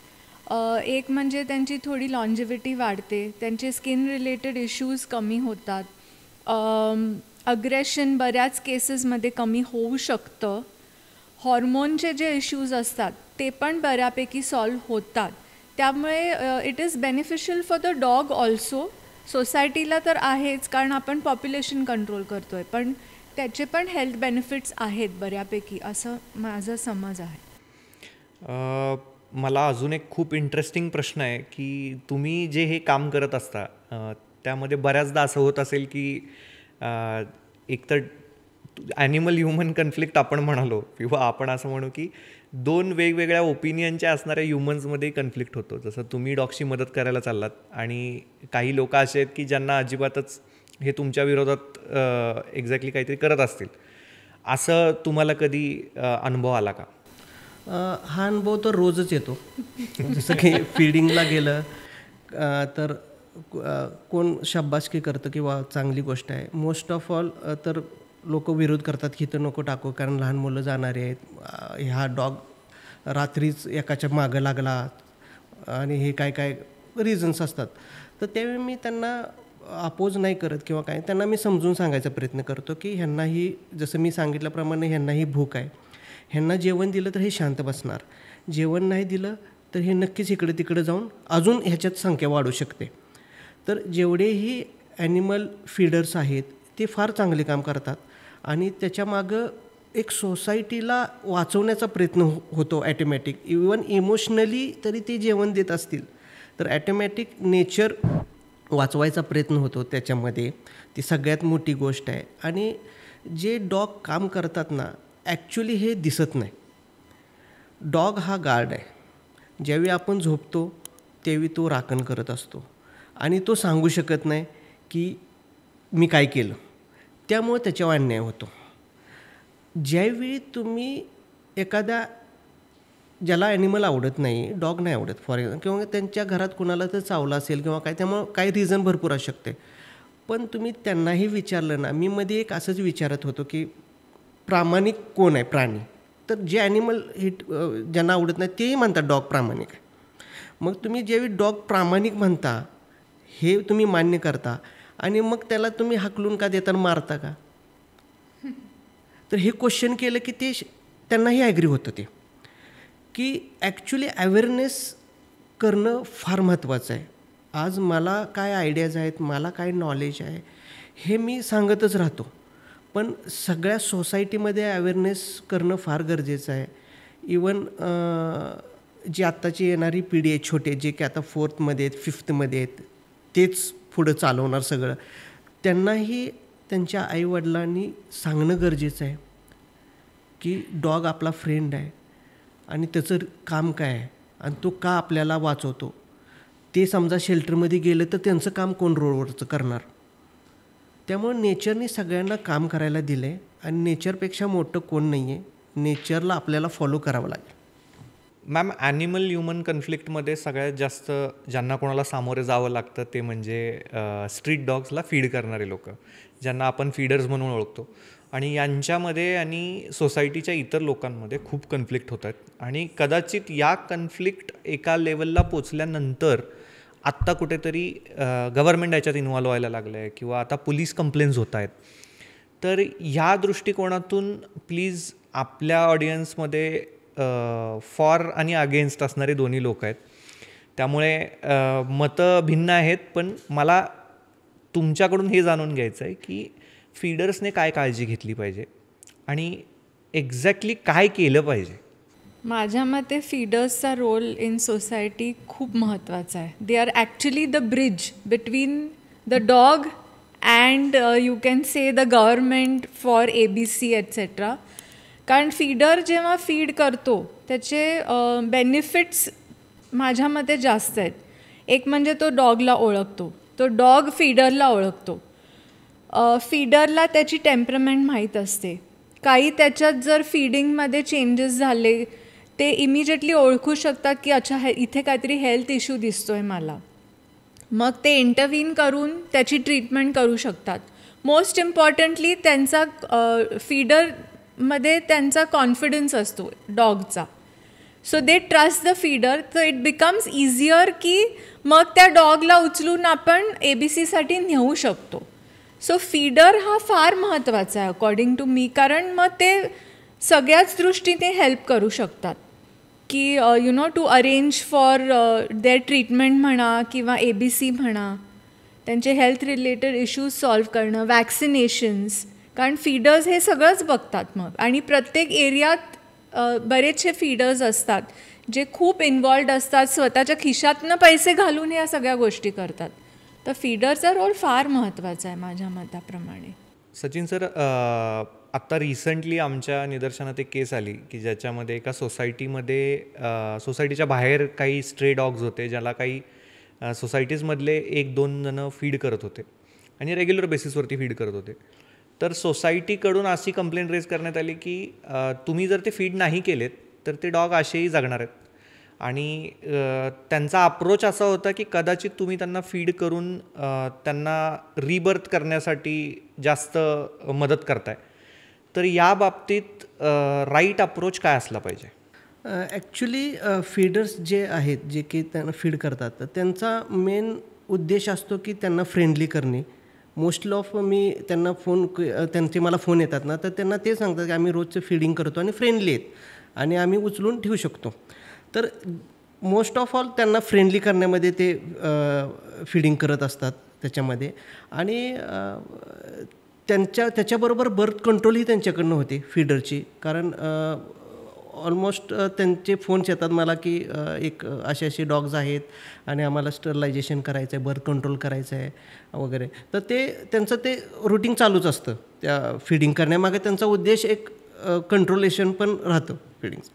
एक म्हणजे त्यांची थोडी लॉन्जिव्हिटी वाढते, त्यांचे स्किन रिलेटेड इश्यूज कमी होतात, अग्रेशन बऱ्याच केसेसमध्ये कमी होऊ शकतं, हॉर्मोनचे जे इश्यूज असतात ते पण बऱ्यापैकी सॉल्व होतात. त्यामुळे it is beneficial for the dog also. सोसायटीला तर आहेच, कारण आपण पॉप्युलेशन कंट्रोल करतो आहे, पण त्याचे पण हेल्थ बेनिफिट्स आहेत बऱ्यापैकी, असं माझा समज आहे. मला अजून एक खूप इंटरेस्टिंग प्रश्न आहे की तुम्ही जे हे काम करत असता त्यामध्ये बऱ्याचदा असं होत असेल की एकतर ॲनिमल ह्युमन कन्फ्लिक्ट आपण म्हणालो, किंवा आपण असं म्हणू की 2 वेगवेगळ्या ओपिनियनच्या असणाऱ्या ह्युमन्समध्ये कन्फ्लिक्ट होतो. जसं तुम्ही डॉगची मदत करायला चाललात आणि काही लोक असे आहेत की ज्यांना अजिबातच हे तुमच्या विरोधात एक्झॅक्टली काहीतरी करत असतील. असं तुम्हाला कधी अनुभव आला का? हा अनुभव तर रोजच येतो. जसं की फीडिंगला गेलं तर कोण शाबासकी करतं किंवा चांगली गोष्ट आहे. मोस्ट ऑफ ऑल तर लोक विरोध करतात की इथं नको टाकू कारण लहान मुलं जाणारे आहेत, हा डॉग रात्रीच एकाच्या मागं लागला आणि हे काय काय रिझन्स असतात. तर त्यावेळी मी त्यांना अपोज नाही करत किंवा काय, त्यांना मी समजून सांगायचा प्रयत्न करतो की ह्यांनाही, जसं मी सांगितल्याप्रमाणे ह्यांनाही भूक आहे, ह्यांना जेवण दिलं तर हे शांत बसणार, जेवण नाही दिलं तर हे नक्कीच इकडे तिकडे जाऊन अजून ह्याच्यात संख्या वाढू शकते. तर जेवढेही ॲनिमल फीडर्स आहेत ते फार चांगले काम करतात आणि त्याच्यामागं एक सोसायटीला वाचवण्याचा प्रयत्न होतो ॲटोमॅटिक. इवन इमोशनली तरी ते जेवण देत असतील तर ॲटोमॅटिक नेचर वाचवायचा प्रयत्न होतो त्याच्यामध्ये. ती सगळ्यात मोठी गोष्ट आहे. आणि जे डॉग काम करतात ना, ॲक्च्युली हे दिसत नाही. डॉग हा गार्ड आहे. ज्यावेळी आपण झोपतो त्यावेळी तो राखण करत असतो आणि तो सांगू शकत नाही की मी काय केलं, त्यामुळे त्याच्यावर अन्याय होतो. ज्यावेळी तुम्ही एखाद्या ज्याला ॲनिमल आवडत नाही, डॉग नाही आवडत फॉर एक्झाम्पल, किंवा त्यांच्या घरात कुणाला तर चावला असेल किंवा काय, त्यामुळं काही रिझन भरपूर असू शकते, पण तुम्ही त्यांनाही विचारलं ना, मी मध्ये एक असंच विचारत होतो की प्रामाणिक कोण आहे प्राणी, तर जे ॲनिमल ज्यांना आवडत नाही तेही म्हणतात डॉग प्रामाणिक आहे. मग तुम्ही ज्यावेळी डॉग प्रामाणिक म्हणता हे तुम्ही मान्य करता आणि मग त्याला तुम्ही हाकलून का देताना मारता का, तर हे क्वेश्चन केलं की ते त्यांनाही ॲग्री होतं ते की ॲक्च्युली अवेअरनेस करणं फार महत्त्वाचं आहे. आज मला काय आयडियाज आहेत, मला काय नॉलेज आहे हे मी सांगतच राहतो, पण सगळ्या सोसायटीमध्ये अवेअरनेस करणं फार गरजेचं आहे. इवन जी आत्ताची येणारी पिढी आहे, छोटे जे की आता 4th आहेत 5th आहेत, तेच पुढं चालवणार सगळं, त्यांनाही त्यांच्या आईवडिलांनी सांगणं गरजेचं आहे की डॉग आपला फ्रेंड आहे आणि त्याचं काम काय आहे आणि तो का आपल्याला वाचवतो. ते समजा शेल्टरमध्ये गेलं तर त्यांचं काम कोण रोडवरचं करणार. त्यामुळे नेचरने सगळ्यांना काम करायला दिलं आहे आणि नेचरपेक्षा मोठं कोण नाही आहे. नेचरला आपल्याला फॉलो करावं लागेल. मॅम, ॲनिमल ह्युमन कन्फ्लिक्टमध्ये सगळ्यात जास्त ज्यांना कोणाला सामोरे जावं लागतं ते म्हणजे स्ट्रीट डॉग्सला फीड करणारे लोक, ज्यांना आपण फीडर्स म्हणून ओळखतो. आणि यांच्यामध्ये आणि सोसायटीच्या इतर लोकांमध्ये खूप कन्फ्लिक्ट होत आहेत आणि कदाचित या कन्फ्लिक्ट एका लेवलला पोचल्यानंतर आत्ता कुठेतरी गव्हर्मेंट याच्यात इन्व्हॉल्व व्हायला लागलं आहे किंवा आता पोलीस कंप्लेंट्स होत आहेत. तर ह्या दृष्टिकोनातून प्लीज आपल्या ऑडियन्समध्ये फॉर आणि अगेन्स्ट असणारे दोन्ही लोक आहेत, त्यामुळे मतं भिन्न आहेत, पण मला तुमच्याकडून हे जाणून घ्यायचं आहे की फीडर्सने काय काळजी घेतली पाहिजे आणि एक्झॅक्टली काय केलं पाहिजे. माझ्या मते फीडर्सचा रोल इन सोसायटी खूप महत्त्वाचा आहे. They are actually the bridge between the dog and you can say the government for ABC etcetera. कारण फीडर जेव्हा फीड करतो त्याचे बेनिफिट्स माझ्या मते जास्त आहेत. एक म्हणजे तो डॉगला ओळखतो, तो डॉग फीडरला ओळखतो. फीडरला त्याची टेम्परमेंट माहीत असते. काही त्याच्यात जर फीडिंगमध्ये चेंजेस झाले ते इमिजिएटली ओळखू शकतात की अच्छा इथे काहीतरी हेल्थ इश्यू दिसतो आहे मला, मग ते इंटरव्हीन करून त्याची ट्रीटमेंट करू शकतात. मोस्ट इम्पॉर्टंटली त्यांचा फीडरमध्ये त्यांचा कॉन्फिडन्स असतो डॉगचा. So they trust the feeder, so it becomes easier की मग त्या डॉगला उचलून आपण ABCसाठी नेऊ शकतो. सो फीडर हा फार महत्त्वाचा आहे अकॉर्डिंग टू मी, कारण मग ते सगळ्याच दृष्टीने हेल्प करू शकतात की to arrange for their treatment म्हणा किंवा ABC म्हणा, त्यांचे हेल्थ रिलेटेड इश्यूज सॉल्व्ह करणं, वॅक्सिनेशन्स, कारण फीडर्स हे सगळंच बघतात मग. आणि प्रत्येक एरियात बरेचसे फीडर्स असतात जे खूप इन्वॉल्ड असतात, स्वतःच्या खिशातनं पैसे घालून या सगळ्या गोष्टी करतात. तर फीडरचा रोल फार महत्त्वाचा आहे माझ्या मताप्रमाणे. सचिन सर, आत्ता रिसंटली आमच्या निदर्शनात एक केस आली की ज्याच्यामध्ये एका सोसायटीच्या बाहेर काही स्ट्रे डॉग्स होते, ज्याला काही सोसायटीजमधले 1-2 जणं फीड करत होते आणि रेग्युलर बेसिसवरती फीड करत होते. तर सोसायटीकडून अशी कंप्लेंट रेज करण्यात आली की तुम्ही जर ते फीड नाही केलेत तर ते डॉग असेही जगणार आहेत. आणि त्यांचा अप्रोच असा होता की कदाचित तुम्ही त्यांना फीड करून त्यांना रिबर्थ करण्यासाठी जास्त मदत करताय. तर या बाबतीत राईट अप्रोच काय असला पाहिजे? ॲक्च्युली फीडर्स जे आहेत, जे की त्यांना फीड करतात, तर त्यांचा मेन उद्देश असतो की त्यांना फ्रेंडली करणे. मोस्टली ऑफ मी त्यांना त्यांचे मला फोन येतात ना, तर त्यांना ते सांगतात की आम्ही रोजचं फीडिंग करतो आणि फ्रेंडली आहेत आणि आम्ही उचलून ठेवू शकतो. तर मोस्ट ऑफ ऑल त्यांना फ्रेंडली करण्यामध्ये ते फीडिंग करत असतात त्याच्यामध्ये. आणि त्याच्याबरोबर बर्थ कंट्रोलही त्यांच्याकडनं होते फीडरची. कारण ऑलमोस्ट त्यांचे फोन्स येतात मला की एक असे डॉग्स आहेत आणि आम्हाला स्टरलायझेशन करायचं आहे, बर्थ कंट्रोल करायचं आहे वगैरे. तर त्यांचं ते रुटीन चालूच असतं त्या फीडिंग करण्यामागे. त्यांचा उद्देश एक कंट्रोलेशन पण राहतं फीडिंगचं.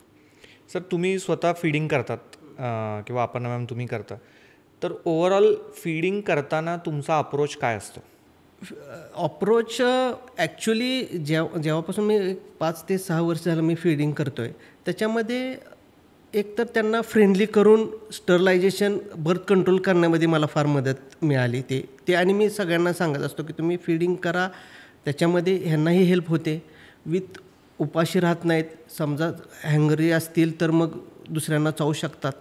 सर, तुम्ही स्वतः फीडिंग करतात किंवा आपण मॅम तुम्ही करता, तर ओव्हरऑल फीडिंग करताना तुमचा अप्रोच काय असतो? अप्रोच ॲक्च्युली जेव्हापासून मी 5 ते 6 वर्ष झालं मी फीडिंग करतो आहे, त्याच्यामध्ये एकतर त्यांना फ्रेंडली करून स्टरलायझेशन, बर्थ कंट्रोल करण्यामध्ये मला फार मदत मिळाली. ते आणि मी सगळ्यांना सांगत असतो की तुम्ही फीडिंग करा, त्याच्यामध्ये ह्यांनाही हेल्प होते, विथ उपाशी राहत नाहीत. समजा हँगरी असतील तर मग दुसऱ्यांना चावू शकतात,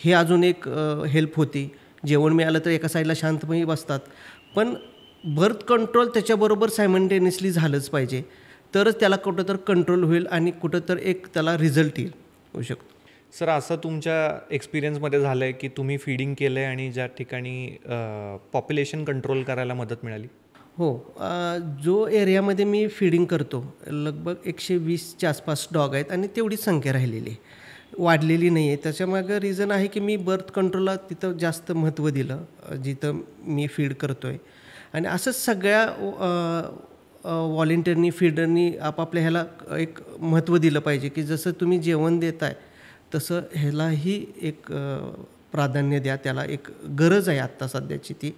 हे अजून एक हेल्प होती. जेवण मिळालं तर एका साईडला शांतपणे बसतात. पण बर्थ कंट्रोल त्याच्याबरोबर सायमल्टेनियसली झालंच पाहिजे, तरच त्याला कुठं तर कंट्रोल होईल आणि कुठं तर एक त्याला रिझल्ट होऊ शकतो. सर, असं तुमच्या एक्सपिरियन्समध्ये झालं आहे की तुम्ही फीडिंग केलं आहे आणि ज्या ठिकाणी पॉप्युलेशन कंट्रोल करायला मदत मिळाली? हो. जो एरियामध्ये मी फीडिंग करतो, लगभग 120च्या आसपास डॉग आहेत आणि तेवढीच संख्या राहिलेली आहे, वाढलेली नाही आहे. त्याच्यामागं रिझन आहे की मी बर्थ कंट्रोलला तिथं जास्त महत्त्व दिलं जिथं मी फीड करतो आहे. आणि असंच सगळ्या व्हॉलेंटिअरनी, फीडरनी आपापल्या ह्याला एक महत्त्व दिलं पाहिजे की जसं तुम्ही जेवण देताय तसं ह्यालाही एक प्राधान्य द्या. त्याला एक गरज आहे आत्ता सध्याची ती.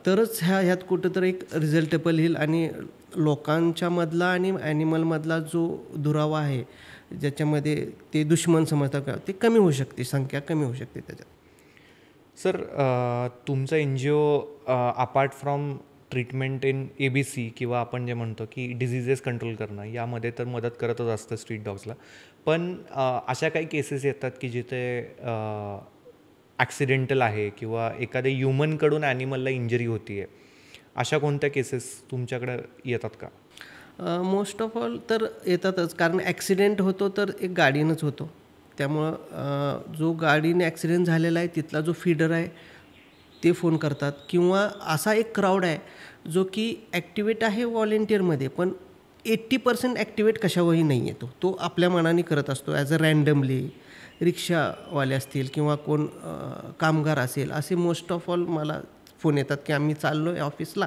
तरच ह्यात कुठंतरी एक रिझल्टेबल येईल आणि लोकांच्यामधला आणि ॲनिमलमधला जो दुरावा आहे, ज्याच्यामध्ये ते दुश्मन समजतात का, ते कमी होऊ शकते, संख्या कमी होऊ शकते त्याच्यात. सर, तुमचं NGO apart from treatment in ABC किंवा आपण जे म्हणतो की डिझिजेस कंट्रोल करणं, यामध्ये तर मदत करतच असतं स्ट्रीट डॉग्सला. पण अशा काही केसेस येतात की जिथे ॲक्सिडेंटल आहे किंवा एखाद्या ह्युमनकडून ॲनिमलला इंजरी होती आहे, अशा कोणत्या केसेस तुमच्याकडे येतात का? मोस्ट ऑफ ऑल तर येतातच. कारण ॲक्सिडेंट होतो तर एक गाडीनंच होतो. त्यामुळं जो गाडीने ॲक्सिडेंट झालेला आहे तिथला जो फीडर आहे ते फोन करतात. किंवा असा एक क्राऊड आहे जो की ॲक्टिवेट आहे व्हॉलेंटिअरमध्ये, पण 80% ॲक्टिवेट कशावरही नाही आहे. तो आपल्या मनाने करत असतो ॲज अ रँडमली. रिक्षावाले असतील किंवा कोण कामगार असेल, असे मोस्ट ऑफ ऑल मला फोन येतात की आम्ही चाललो आहे ऑफिसला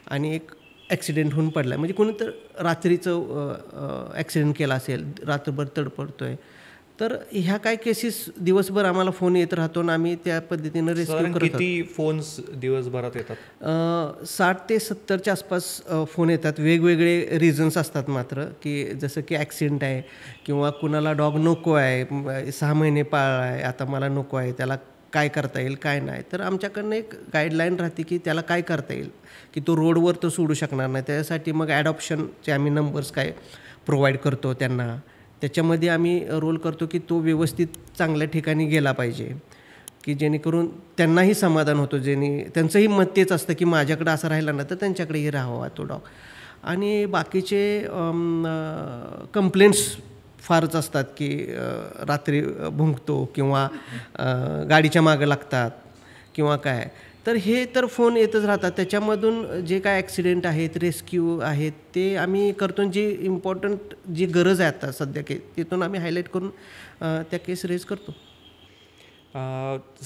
आणि एक ॲक्सिडेंट होऊन पडला आहे. म्हणजे कोणी तर रात्रीचं ॲक्सिडेंट केला असेल, रात्रभर तडपडतो आहे. तर ह्या काय केसेस दिवसभर आम्हाला फोन येत राहतो आणि आम्ही त्या पद्धतीनं रेस्क्यू करतो. किती फोन्स दिवसभरात येतात? 60 ते 70च्या आसपास फोन येतात. वेगवेगळे रिझन्स असतात मात्र, की जसं की ॲक्सिडेंट आहे किंवा कुणाला डॉग नको आहे, 6 महिने पाळला आहे, आता मला नको आहे, त्याला काय करता येईल काय नाही. तर आमच्याकडनं एक गाईडलाईन राहते की त्याला काय करता येईल, की तो रोडवर तर सोडू शकणार नाही. त्यासाठी मग ॲडॉप्शनचे आम्ही नंबर्स काय प्रोव्हाइड करतो त्यांना. त्याच्यामध्ये आम्ही रोल करतो की तो व्यवस्थित चांगल्या ठिकाणी गेला पाहिजे, की जेणेकरून त्यांनाही समाधान होतं. त्यांचंही मत तेच असतं की माझ्याकडं असं राहिला ना तर त्यांच्याकडेही राहावा तो डॉग. आणि बाकीचे कंप्लेंट्स फारच असतात की रात्री भुंकतो किंवा गाडीच्या मागं लागतात किंवा काय. तर हे तर फोन येतच राहतात. त्याच्यामधून जे काय ॲक्सिडेंट आहेत, रेस्क्यू आहेत, ते आम्ही करतो. जी इम्पॉर्टंट जी गरज आहे आता सध्या तिथून आम्ही हायलाईट करून त्या केस रेज करतो.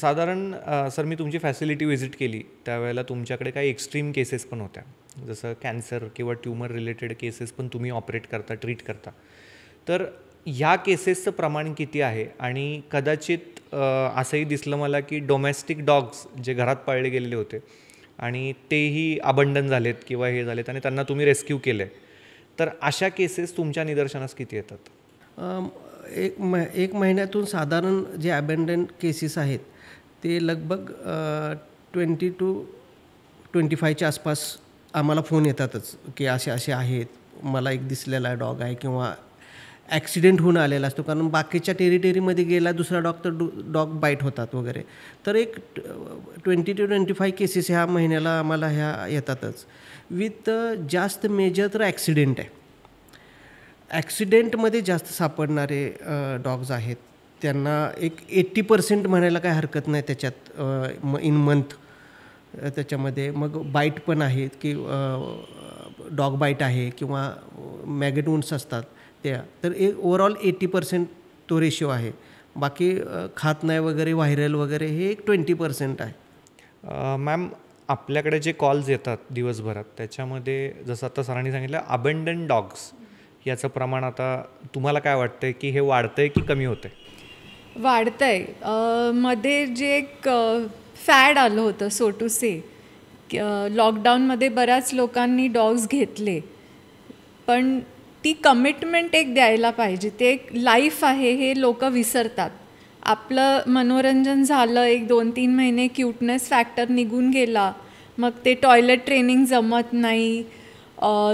साधारण सर, मी तुमची फॅसिलिटी व्हिजिट केली त्यावेळेला तुमच्याकडे काही एक्स्ट्रीम केसेस पण होत्या, जसं कॅन्सर किंवा ट्युमर रिलेटेड केसेस पण तुम्ही ऑपरेट करता, ट्रीट करता. तर ह्या केसेसचं प्रमाण किती आहे? आणि कदाचित असंही दिसलं मला की डोमेस्टिक डॉग्स जे घरात पाळले गेलेले होते आणि तेही अबंडन झालेत किंवा हे झालेत आणि त्यांना तुम्ही रेस्क्यू केलं आहे, तर अशा केसेस तुमच्या निदर्शनास किती येतात? एक महिन्यातून साधारण जे अबंडन केसेस आहेत ते लगभग 20 to 25च्या आसपास आम्हाला फोन येतातच की असे आहेत, मला एक दिसलेला डॉग आहे किंवा ॲक्सिडेंट होऊन आलेला असतो, कारण बाकीच्या टेरिटरीमध्ये गेला दुसरा डॉग तर डॉग बाईट होतात वगैरे. तर एक 20 to 25 केसेस ह्या महिन्याला आम्हाला ह्या येतातच. विथ जास्त मेजर तर ॲक्सिडेंट आहे. ॲक्सिडेंटमध्ये जास्त सापडणारे डॉग्स आहेत. त्यांना एक 80% म्हणायला काय हरकत नाही त्याच्यात इन मंथ. त्याच्यामध्ये मग बाईट पण आहेत की डॉग बाईट आहे किंवा मॅगेट वुंड्स असतात त्या. तर एक ओव्हरऑल 80% तो रेशिओ आहे. बाकी खात नाही वगैरे व्हायरल वगैरे हे एक 20% आहे. मॅम, आपल्याकडे जे कॉल्स येतात दिवसभरात त्याच्यामध्ये जसं आता सरांनी सांगितलं अबंडन डॉग्स याचं प्रमाण आता तुम्हाला काय वाटतंय की हे वाढतंय की कमी होतंय? वाढतंय. मध्ये जे एक फॅड आलं होतं सो टू से, लॉकडाऊनमध्ये बऱ्याच लोकांनी डॉग्स घेतले, पण ती कमिटमेंट एक द्यायला पाहिजे. ते एक लाईफ आहे हे लोक विसरतात. आपलं मनोरंजन झालं, एक 2-3 महिने क्यूटनेस फॅक्टर निघून गेला, मग ते टॉयलेट ट्रेनिंग जमत नाही,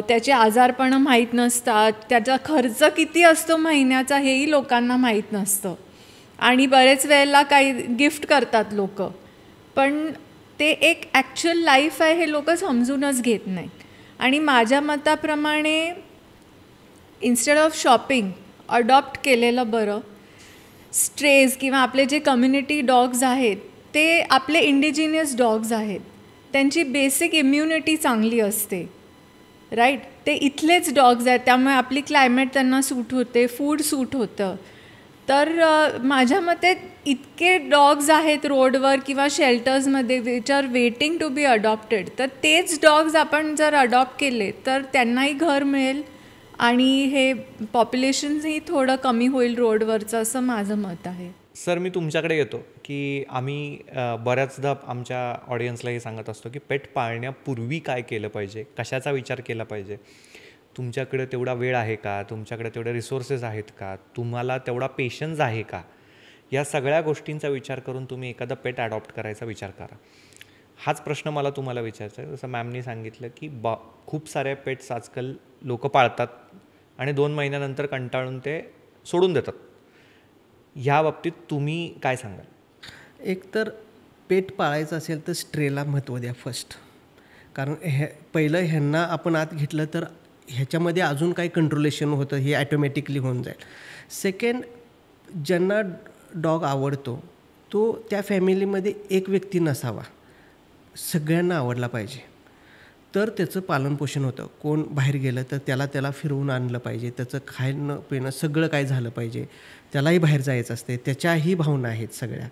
त्याचे आजारपणं माहीत नसतात, त्याचा खर्च किती असतो महिन्याचा हेही लोकांना माहीत नसतं. आणि बरेच वेळेला काही गिफ्ट करतात लोक, पण ते एक ॲक्च्युअल लाईफ आहे हे लोक समजूनच घेत नाहीत. आणि माझ्या मताप्रमाणे इन्स्टेड ऑफ शॉपिंग अडॉप्ट केलेलं बरं. स्ट्रेज किंवा आपले जे कम्युनिटी डॉग्स आहेत ते आपले इंडिजिनियस डॉग्स आहेत, त्यांची बेसिक इम्युनिटी चांगली असते, राईट. ते इथलेच डॉग्स आहेत, त्यामुळे आपली क्लायमेट त्यांना सूट होते, फूड सूट होतं. तर माझ्या मते इतके डॉग्स आहेत रोडवर किंवा शेल्टर्समध्ये which are waiting to be adopted, तर तेच डॉग्स आपण जर अडॉप्ट केले तर त्यांनाही घर मिळेल आणि हे पॉप्युलेशनही थोडं कमी होईल रोडवरचं, असं माझं मत आहे. सर, मी तुमच्याकडे येतो की आम्ही बऱ्याचदा आमच्या ऑडियन्सलाही सांगत असतो की पेट पाळण्यापूर्वी काय केलं पाहिजे, कशाचा विचार केला पाहिजे. तुमच्याकडे तेवढा वेळ आहे का, तुमच्याकडे तेवढे रिसोर्सेस आहेत का, तुम्हाला तेवढा पेशन्स आहे का, या सगळ्या गोष्टींचा विचार करून तुम्ही एखादा पेट अडॉप्ट करायचा विचार करा. हाच प्रश्न मला तुम्हाला विचारायचा आहे. जसं मॅमनी सांगितलं की खूप सारे पेट्स आजकाल लोक पाळतात आणि 2 महिन्यानंतर कंटाळून ते सोडून देतात. ह्या बाबतीत तुम्ही काय सांगाल? एक तर पेट पाळायचं असेल तर स्ट्रेला महत्त्व द्या फर्स्ट. कारण पहिलं ह्यांना आपण आत घेतलं तर ह्याच्यामध्ये अजून काही कंट्रोलेशन होतं, हे ॲटोमॅटिकली होऊन जाईल. सेकंड, ज्यांना डॉग आवडतो तो त्या फॅमिलीमध्ये एक व्यक्ती नसावा, सगळ्यांना आवडला पाहिजे, तर त्याचं पालनपोषण होतं. कोण बाहेर गेलं तर त्याला फिरवून आणलं पाहिजे, त्याचं खाणं पिणं सगळं काय झालं पाहिजे, त्यालाही बाहेर जायचं असते, त्याच्याही भावना आहेत सगळ्या,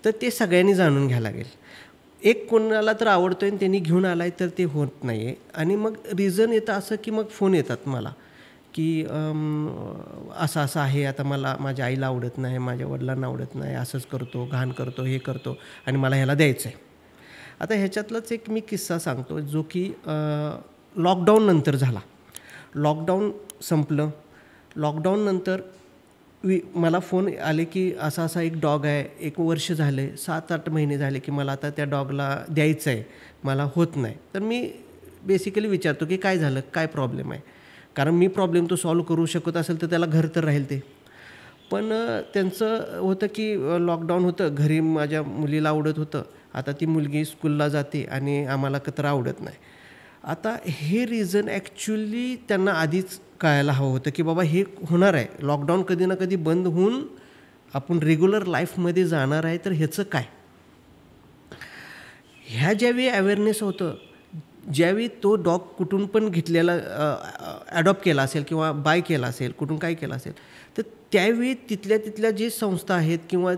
तर ते सगळ्यांनी जाणून घ्यायला लागेल. एक कोणाला तर आवडतो आहे आणि त्यांनी घेऊन आला आहे तर ते होत नाही आहे. आणि मग रिझन येतं असं की मग फोन येतात मला की असं असं आहे, आता मला माझ्या आईला आवडत नाही, माझ्या वडिलांना आवडत नाही, असंच करतो, घाण करतो, हे करतो आणि मला ह्याला द्यायचं आहे. आता ह्याच्यातलाच एक मी किस्सा सांगतो जो की लॉकडाऊन नंतर झाला. लॉकडाऊन संपलं, लॉकडाऊननंतर मला फोन आले की असा असा एक डॉग आहे, 1 वर्ष झाले, 7-8 महिने झाले की मला आता त्या डॉगला द्यायचं आहे, मला होत नाही. तर मी बेसिकली विचारतो की काय झालं, काय प्रॉब्लेम आहे, कारण मी प्रॉब्लेम तो सॉल्व करू शकत असेल तर त्याला घर तर राहील ते. पण त्यांचं होतं की लॉकडाऊन होतं, घरी माझ्या मुलीला आवडत होतं, आता ती मुलगी स्कूलला जाते आणि आम्हाला तर आवडत नाही. आता हे रिझन ॲक्च्युली त्यांना आधीच कळायला हवं होतं की बाबा हे होणार आहे, लॉकडाऊन कधी ना कधी बंद होऊन आपण रेग्युलर लाईफमध्ये जाणार आहे, तर ह्याचं काय. ह्या ज्यावेळी अवेअरनेस होतं, ज्यावेळी तो डॉग कुठून पण घेतलेला ॲडॉप्ट केला असेल किंवा बाय केला असेल, कुठून काय केलं असेल, तर त्यावेळी तिथल्या जे संस्था आहेत किंवा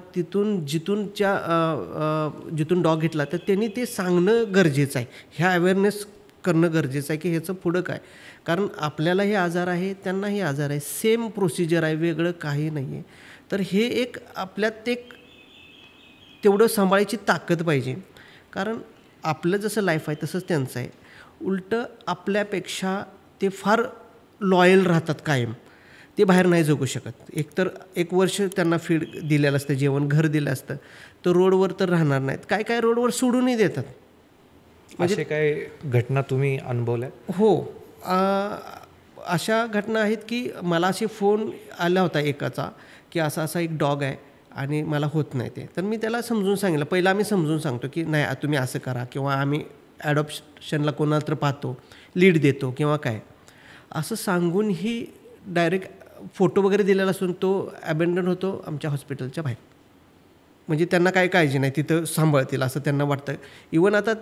जिथून डॉग घेतला तर त्यांनी ते सांगणं गरजेचं आहे, ह्या अवेअरनेस करणं गरजेचं आहे की ह्याचं पुढं काय. कारण आपल्याला हे आजार आहे, त्यांनाही आजार आहे, सेम प्रोसिजर आहे, वेगळं काही नाही आहे. तर हे एक आपल्यात एक तेवढं सांभाळायची ताकद पाहिजे. कारण आपलं जसं लाईफ आहे तसंच त्यांचं आहे. उलटं आपल्यापेक्षा ते फार लॉयल राहतात कायम, ते बाहेर नाही जगू शकत. एकतर 1 वर्ष त्यांना फीड दिलेलं असतं, जेवण घर दिलं असतं, तर रोडवर तर राहणार नाहीत. काय काय रोडवर सोडूनही देतात. म्हणजे काय घटना तुम्ही अनुभवल्या? हो, अशा घटना आहेत की मला असे फोन आला होता एकाचा की असा एक डॉग आहे आणि मला होत नाही ते. तर मी त्याला समजून सांगितलं. पहिलं आम्ही समजून सांगतो की नाही तुम्ही असं करा, किंवा आम्ही ॲडॉप्शनला कोणाला तर पाहतो, लीड देतो किंवा काय, असं सांगूनही डायरेक्ट फोटो वगैरे दिलेला असून तो ॲबेंडन होतो आमच्या हॉस्पिटलच्या बाहेर. म्हणजे त्यांना काही काळजी नाही, तिथं सांभाळतील असं त्यांना वाटतं. इवन आता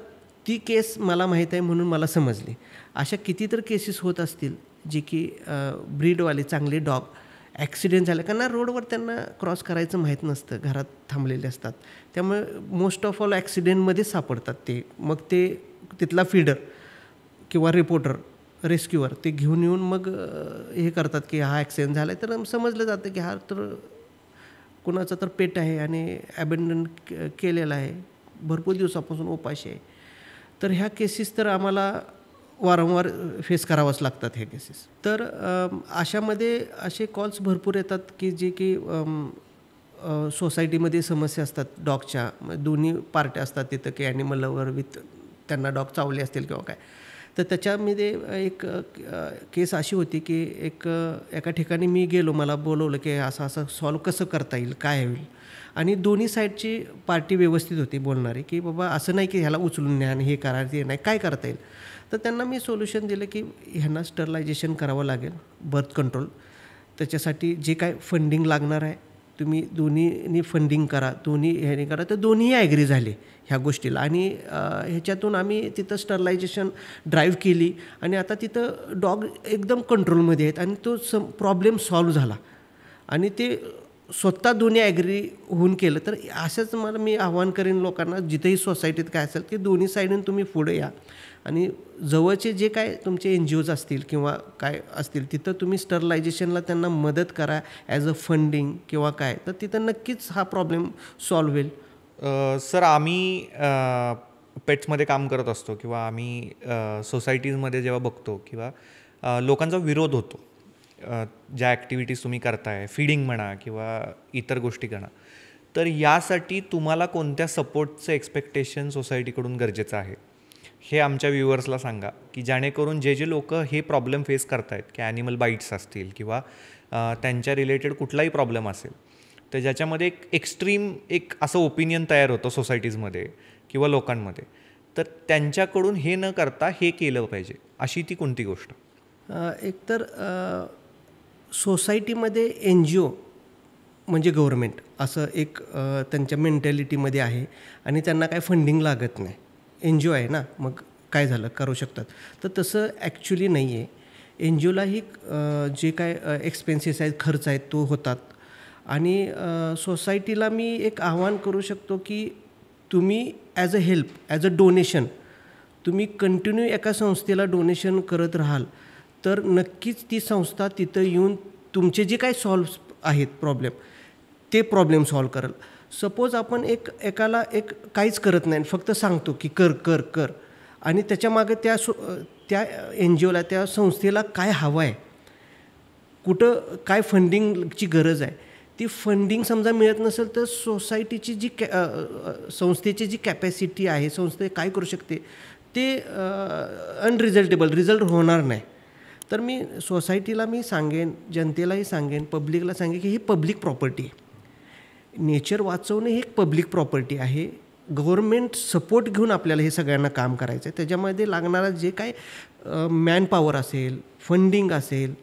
ती केस मला माहीत आहे म्हणून मला समजली. अशा किती तर केसेस होत असतील जे की ब्रीडवाले चांगले डॉग ॲक्सिडेंट झाले, कारण रोडवर त्यांना क्रॉस करायचं माहीत नसतं, घरात थांबलेले असतात, त्यामुळे मोस्ट ऑफ ऑल ॲक्सिडेंटमध्येच सापडतात ते. मग ते तिथला फीडर किंवा रिपोर्टर, रेस्क्यूअर ते घेऊन येऊन मग हे करतात की हा ॲक्सिडेंट झाला आहे. तर समजलं जातं की हा तर कुणाचा तर पेट आहे आणि ॲबेंडन केलेला आहे, भरपूर दिवसापासून उपाशी आहे. तर ह्या केसेस तर आम्हाला वारंवार फेस करावंच लागतात हे केसेस. तर अशामध्ये असे कॉल्स भरपूर येतात की जे की सोसायटीमध्ये समस्या असतात डॉगच्या. दोन्ही पार्ट्या असतात तिथं की ॲनिमल लवर विथ त्यांना डॉग चावले असतील किंवा काय. तर त्याच्यामध्ये एक केस अशी होती की एका ठिकाणी मी गेलो, मला बोलवलं की असं सॉल्व कसं करता येईल, काय होईल. आणि दोन्ही साईडची पार्टी व्यवस्थित होती बोलणारी की बाबा असं नाही की ह्याला उचलून न्या आणि हे करा ते नाही, काय करता येईल. तर त्यांना मी सोल्युशन दिलं की ह्यांना स्टरलायझेशन करावं लागेल, बर्थ कंट्रोल. त्याच्यासाठी जे काय फंडिंग लागणार आहे तुम्ही दोन्हीनी फंडिंग करा, दोन्ही ह्याने करा. तर दोन्हीही ॲग्री झाले ह्या गोष्टीला. आणि ह्याच्यातून आम्ही तिथं स्टरलायझेशन ड्राईव्ह केली आणि आता तिथं डॉग एकदम कंट्रोलमध्ये आहेत आणि तो प्रॉब्लेम सॉल्व्ह झाला. आणि ते स्वतः दोन्ही ॲग्री होऊन केलं. तर असंच मला मी आव्हान करेन लोकांना, जिथेही सोसायटीत काय असेल की दोन्ही साईडून तुम्ही पुढे या आणि जवळचे जे काय तुमचे NGOज असतील किंवा काय असतील तिथं तुम्ही स्टरलायझेशनला त्यांना मदत करा ॲज अ फंडिंग किंवा काय. तर तिथं नक्कीच हा प्रॉब्लेम सॉल्व्ह होईल. सर, आम्ही पेट्समध्ये काम करत असतो किंवा आम्ही सोसायटीजमध्ये जेव्हा बघतो किंवा लोकांचा विरोध होतो ज्या ॲक्टिव्हिटीज तुम्ही करताय, फीडिंग म्हणा किंवा इतर गोष्टी करा, तर यासाठी तुम्हाला कोणत्या सपोर्टचं एक्सपेक्टेशन सोसायटीकडून गरजेचं आहे हे आमच्या व्ह्युअर्सला सांगा, की जेणेकरून जे लोक हे प्रॉब्लेम फेस करतायत की ॲनिमल बाईट्स असतील किंवा त्यांच्या रिलेटेड कुठलाही प्रॉब्लेम असेल, तर ज्याच्यामध्ये एक एक्स्ट्रीम असं ओपिनियन तयार होतं सोसायटीजमध्ये किंवा लोकांमध्ये, तर त्यांच्याकडून हे न करता हे केलं पाहिजे, अशी ती कोणती गोष्ट? एकतर सोसायटीमध्ये NGO म्हणजे गव्हर्मेंट असं एक त्यांच्या मेंटॅलिटीमध्ये आहे आणि त्यांना काय फंडिंग लागत नाही. NGO आहे ना, मग काय झालं, करू शकतात. तर तसं ॲक्च्युली नाही आहे. NGOलाही जे काय एक्सपेन्सेस आहेत, खर्च आहेत, तो होतात. आणि सोसायटीला मी एक आव्हान करू शकतो की तुम्ही as a help, as a donation तुम्ही कंटिन्यू एका संस्थेला डोनेशन करत राहाल तर नक्कीच ती संस्था तिथं येऊन तुमचे जे काही सॉल्व्ह आहेत प्रॉब्लेम, ते प्रॉब्लेम सॉल्व्ह करेल. सपोज आपण एकाला काहीच करत नाही, फक्त सांगतो की कर कर कर, आणि त्याच्यामागे त्या NGOला, त्या संस्थेला काय हवं आहे, कुठं काय फंडिंगची गरज आहे, ती फंडिंग समजा मिळत नसेल तर सोसायटीची जी संस्थेची जी कॅपॅसिटी आहे, संस्थे काय करू शकते ते रिझल्ट होणार नाही. तर मी सोसायटीला सांगेन, जनतेलाही सांगेन, पब्लिकला सांगेन की ही पब्लिक प्रॉपर्टी आहे. नेचर वाचवणे ही एक पब्लिक प्रॉपर्टी आहे. गव्हर्मेंट सपोर्ट घेऊन आपल्याला हे सगळ्यांना काम करायचं आहे. त्याच्यामध्ये लागणारा जे काय मॅनपॉवर असेल, फंडिंग असेल,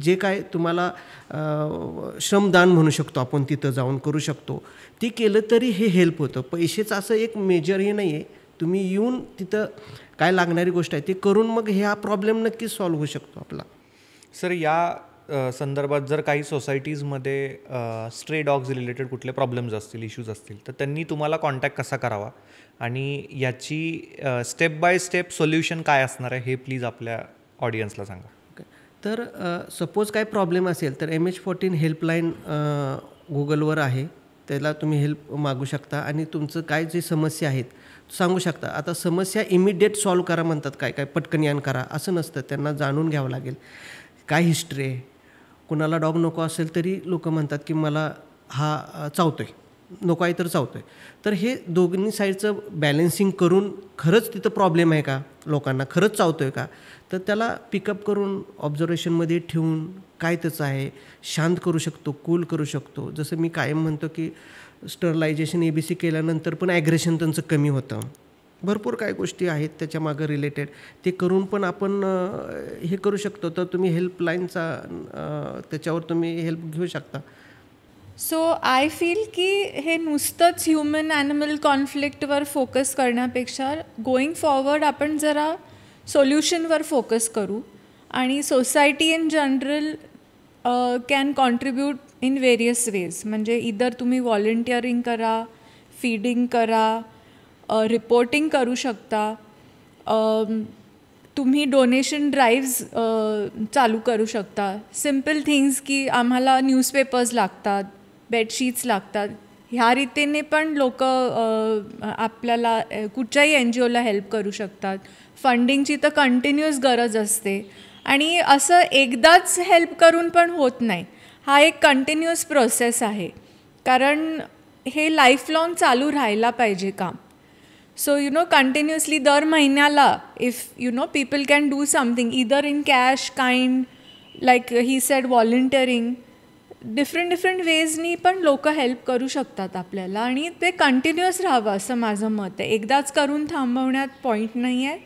जे काय तुम्हाला श्रमदान म्हणू शकतो आपण, तिथं जाऊन करू शकतो, ते केलं तरी हे हेल्प होतं. पैसेचं असं एक मेजर हे नाही आहे. तुम्ही येऊन तिथं काय लागणारी गोष्ट आहे ते करून मग हा प्रॉब्लेम नक्कीच सॉल्व्ह होऊ शकतो आपला. सर, या संदर्भात जर काही सोसायटीजमध्ये स्ट्रे डॉग्स रिलेटेड कुठले प्रॉब्लेम्स असतील, इश्यूज असतील, तर त्यांनी तुम्हाला कॉन्टॅक्ट कसा करावा आणि याची स्टेप बाय स्टेप सोल्युशन काय असणार आहे हे प्लीज आपल्या ऑडियन्सला सांगा. तर सपोज काय प्रॉब्लेम असेल तर MH14 हेल्पलाईन गुगलवर आहे, त्याला तुम्ही हेल्प मागू शकता आणि तुमचं काय जे समस्या आहेत सांगू शकता. आता समस्या इमिडिएट सॉल्व्ह करा म्हणतात, काय पटकन यान करा असं नसतं. त्यांना जाणून घ्यावं लागेल काय हिस्ट्री आहे. कुणाला डॉग नको असेल तरी लोक म्हणतात की मला हा चावतोय, नको आहे तर चावतो आहे. तर हे दोन्ही साईडचं बॅलन्सिंग करून खरंच तिथं प्रॉब्लेम आहे का, लोकांना खरंच चावतो आहे का, तर त्याला पिकअप करून ऑब्झर्वेशनमध्ये ठेवून काय त्याचं आहे शांत करू शकतो, कूल करू शकतो. जसं मी कायम म्हणतो की स्टरलायझेशन ABC केल्यानंतर पण ॲग्रेशन त्यांचं कमी होतं. भरपूर काही गोष्टी आहेत त्याच्यामागं रिलेटेड, ते करून पण आपण हे करू शकतो. तर तुम्ही हेल्पलाईनचा त्याच्यावर तुम्ही हेल्प घेऊ शकता. सो आय फील की हे नुसतंच ह्युमन ॲनिमल कॉन्फ्लिक्टवर फोकस करण्यापेक्षा गोईंग फॉरवर्ड आपण जरा सोल्युशनवर फोकस करू आणि society in general can contribute in various ways. म्हणजे इदर तुम्ही व्हॉलंटिअरिंग करा, फीडिंग करा, रिपोर्टिंग करू शकता, तुम्ही डोनेशन ड्राईव्ज चालू करू शकता. सिम्पल थिंग्स की आम्हाला न्यूजपेपर्स लागतात, बेडशीट्स लागतात, ह्या रीतीने पण लोक आपल्याला कुठच्याही NGOला हेल्प करू शकतात. फंडिंगची तर कंटिन्युअस गरज असते आणि असं एकदाच हेल्प करून पण होत नाही. हा एक कंटिन्युअस प्रोसेस आहे, कारण हे लाईफलाँग चालू राहायला पाहिजे काम. So, continuously दर महिन्याला if, people can do something either in cash, kind, like he said, volunteering, different waysनी पण लोक हेल्प करू शकतात आपल्याला आणि ते कंटिन्युअस राहावं असं माझं मत आहे. एकदाच करून थांबवण्यात पॉईंट नाही आहे,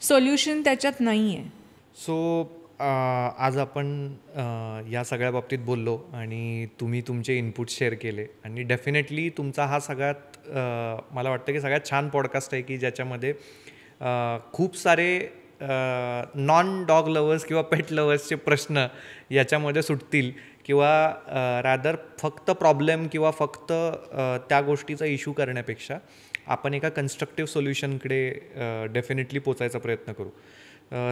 सोल्युशन त्याच्यात नाही आहे. सो आज आपण या सगळ्या बाबतीत बोललो आणि तुम्ही तुमचे इनपुट शेअर केले आणि डेफिनेटली तुमचा हा सगळ्यात मला वाटतं की सगळ्यात छान पॉडकास्ट आहे की ज्याच्यामध्ये खूप सारे नॉन डॉग लवर्स किंवा पेट लवर्सचे प्रश्न याच्यामध्ये सुटतील किंवा रादर फक्त प्रॉब्लेम किंवा फक्त त्या गोष्टीचा इश्यू करण्यापेक्षा आपण एका कन्स्ट्रक्टिव्ह सोल्युशनकडे डेफिनेटली पोचायचा प्रयत्न करू.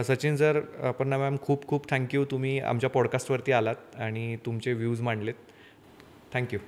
सचिन सर, अपर्णा मॅम, खूप खूप थँक्यू. तुम्ही आमच्या पॉडकास्टवरती आलात आणि तुमचे व्ह्यूज मांडलेत. थँक्यू.